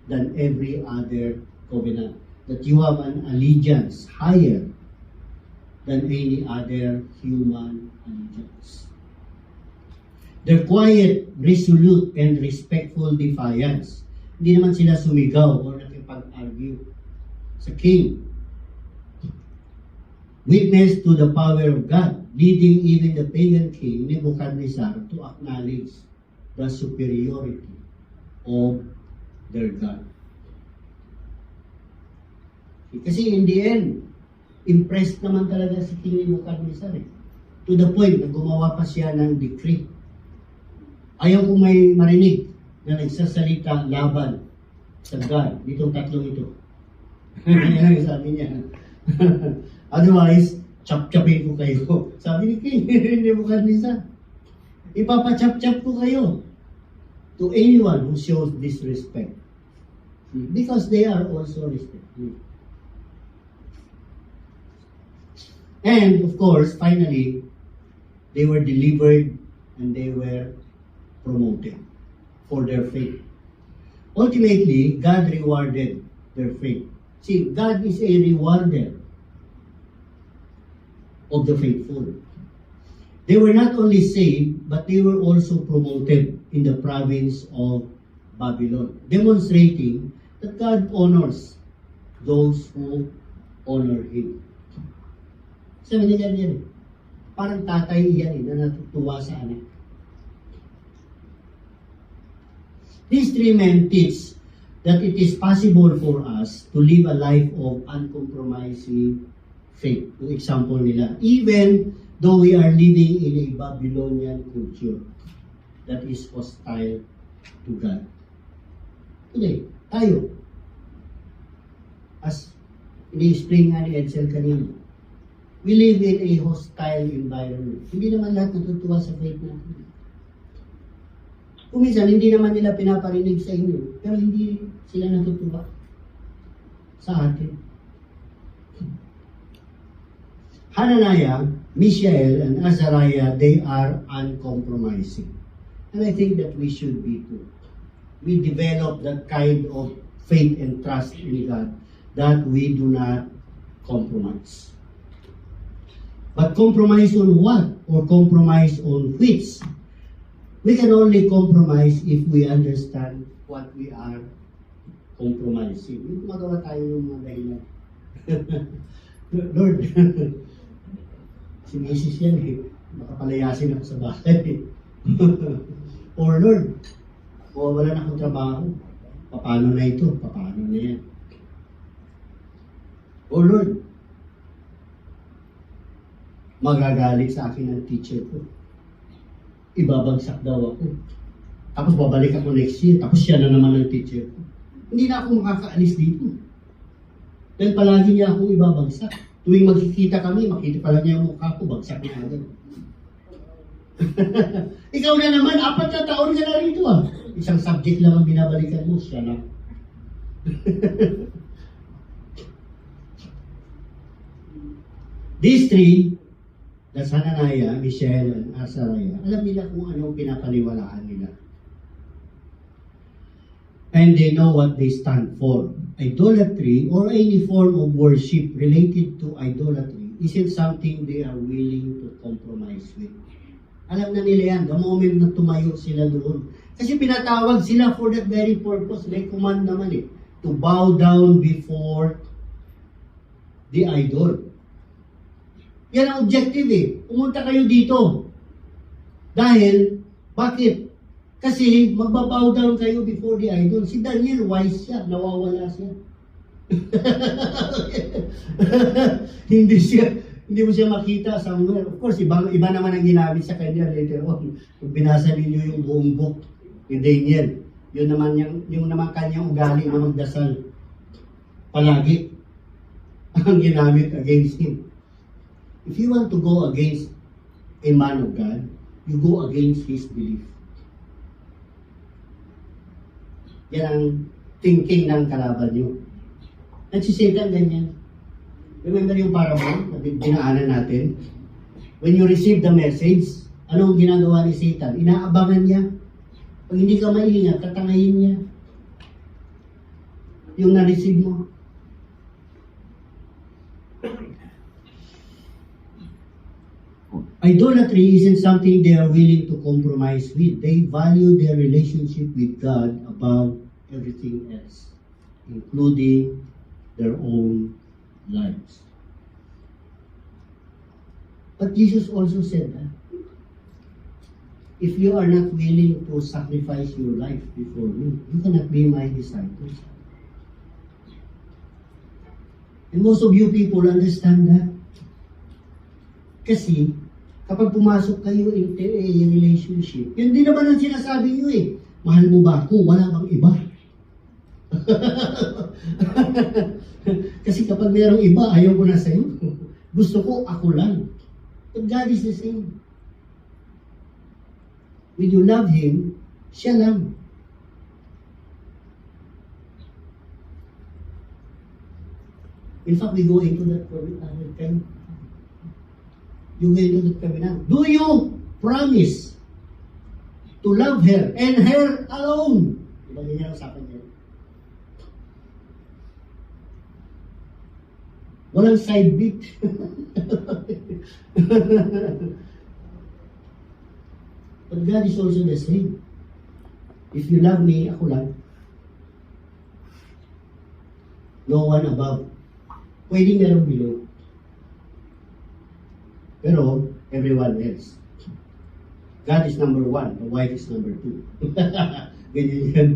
than every other covenant, that you have an allegiance higher than any other human allegiance. Their quiet, resolute, and respectful defiance. Hindi naman sila sumigaw o nakipag-argue sa king. Witness to the power of God, leading even the pagan king Nebuchadnezzar to acknowledge the superiority of their God. Kasi in the end, impressed naman talaga si King Nebuchadnezzar eh. To the point na gumawa pa siya ng decree. Ayaw kong may marinig na nagsasalita laban sa God. Ditong tatlong ito. Yan ang sabi niya. Otherwise, chap-chapin ko kayo. Sabi ni King Nebuchadnezzar, ipapachap-chap ko kayo to anyone who shows disrespect. Because they are also respected. And of course, finally, they were delivered and they were promoted for their faith. Ultimately, God rewarded their faith. See, God is a rewarder of the faithful. They were not only saved, but they were also promoted in the province of Babylon, demonstrating that God honors those who honor Him. Sabi niya yan, parang tatay yan na natutuwa sa anak. These three men teach that it is possible for us to live a life of uncompromising faith. Yung example nila, even though we are living in a Babylonian culture that is hostile to God. Today, tayo, as ini-explain nga ni Edsel kanina, we live in a hostile environment. Hindi naman lahat natutuwa sa faith natin. Kung minsan, hindi naman nila pinaparinig sa inyo, pero hindi sila natutuwa sa atin. Hananiah, Mishael, and Azariah, they are uncompromising. And I think that we should be too. We develop that kind of faith and trust in God that we do not compromise. But compromise on what? Or compromise on which? We can only compromise if we understand what we are compromising. Hindi magawa tayo ng mga dahilan. Lord, si Mrs. yan eh. Makapalayasin ako sa bahay. Or Lord, wala na akong trabaho. Paano na ito? Paano na yan? Or Lord, magagalit sa akin ang teacher ko. Ibabagsak daw ako. Tapos babalik ako next year. Tapos siya na naman ang teacher ko. Hindi na ako makakaalis dito. Dahil palagi niya akong ibabagsak. Tuwing magkikita kami, makita pala niya ang mukha ko, bagsak na agad. Ikaw na naman, 4 na taon ka na rito ah. Isang subject lang ang binabalikan mo, siya lang. These three, that's Hananiah, Mishael, and Azariah, alam nila kung ano pinapaniwalaan nila. And they know what they stand for. Idolatry or any form of worship related to idolatry isn't something they are willing to compromise with. Alam na nila yan, the moment na tumayo sila doon. Kasi pinatawag sila for that very purpose. May command naman eh, to bow down before the idol. Yan ang objective eh. Pumunta kayo dito. Dahil, bakit? Kasi magbabow down kayo before the idol. Si Daniel, wise siya. Nawawala siya. Hindi mo siya makita somewhere. Of course, iba naman ang ginamit sa kanya later on. Kung binasa ninyo yung buong book ni Daniel, yun naman yung naman kanyang ugali na magdasal. Palagi ang ginamit against him. If you want to go against a man of God, you go against his belief. Yan ang thinking ng kalaban nyo. At si Satan ganyan. Remember yung parable na dinaanan natin? When you receive the message, anong ginagawa ni Satan? Inaabangan niya. Pag hindi ka maingat, tatangayin niya. Yung na-receive mo. Idolatry isn't something they are willing to compromise with. They value their relationship with God above everything else, including their own lives. But Jesus also said that if you are not willing to sacrifice your life before me, you cannot be my disciples. And most of you people understand that. Kasi, kapag pumasok kayo into a relationship, yun din naman ang sinasabi nyo eh. Mahal mo ba ako? Wala bang iba? Kasi kapag mayroong iba, ayaw ko na sa'yo. Gusto ko, ako lang. But God is the same. When you love Him, siya lang. In fact, we go into that covenant. You go into that covenant. Do you promise to love her and her alone? Diba niya ang usapan niya? Walang side beat. But God is also the same. If you love me, ako lang. No one above. Pwede meron below. Pero, everyone else. God is number 1, the wife is number 2. Ganyan yan.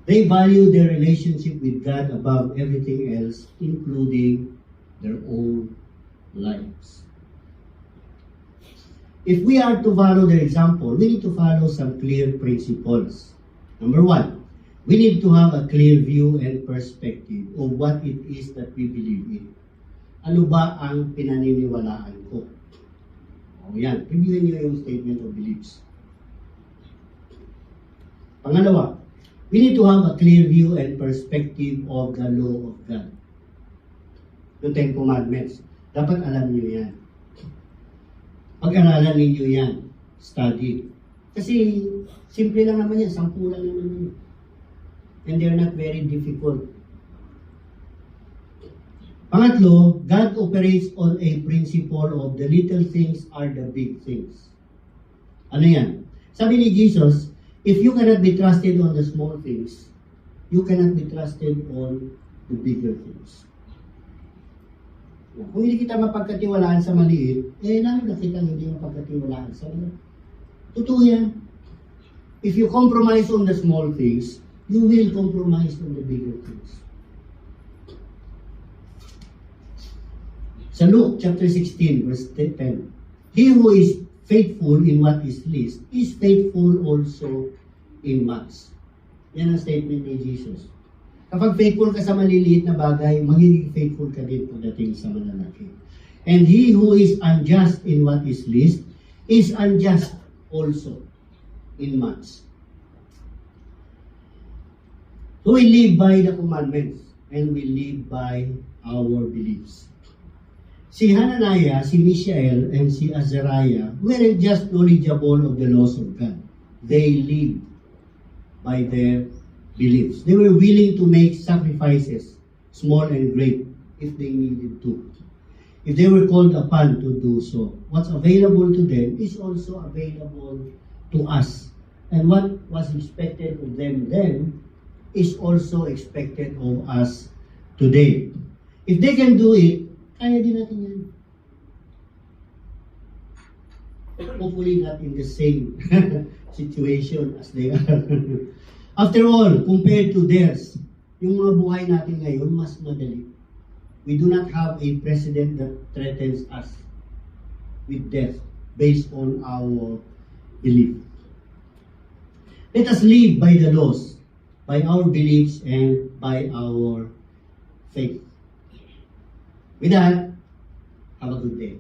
They value their relationship with God above everything else, including their own lives. If we are to follow their example, we need to follow some clear principles. Number 1, we need to have a clear view and perspective of what it is that we believe in. Ano ba ang pinaniniwalaan ko? O yan, reviewin niyo yung statement of beliefs. Pangalawa, we need to have a clear view and perspective of the law of God. Yung 10 Commandments. Dapat alam niyo yan. Pag-aralan ninyo yan. Study. Kasi, simple lang naman yan. 10 lang naman yan. And they're not very difficult. Pangatlo, God operates on a principle of the little things are the big things. Ano yan? Sabi ni Jesus, if you cannot be trusted on the small things, you cannot be trusted on the bigger things. Kung hindi kita mapagkatiwalaan sa maliit, lalo na kita hindi mapagkatiwalaan sa maliit. Totoo yan. If you compromise on the small things, you will compromise on the bigger things. Sa Luke chapter 16, verse 10, he who is faithful in what is least is faithful also in much. Yan ang statement ni Jesus. Kapag faithful ka sa maliliit na bagay, magiging faithful ka din pagdating sa malalaki. And he who is unjust in what is least is unjust also in much. So we live by the commandments and we live by our beliefs. Si Hananiah, si Mishael, and si Azariah weren't just knowledgeable of the laws of God. They lived by their beliefs. They were willing to make sacrifices, small and great, if they needed to. If they were called upon to do so, what's available to them is also available to us. And what was expected of them then is also expected of us today. If they can do it, kaya din natin yan. Hopefully not in the same situation as they are. After all, compared to theirs, yung mga buhay natin ngayon, mas madali. We do not have a president that threatens us with death based on our belief. Let us live by the laws, by our beliefs, and by our faith. With that, have a good day.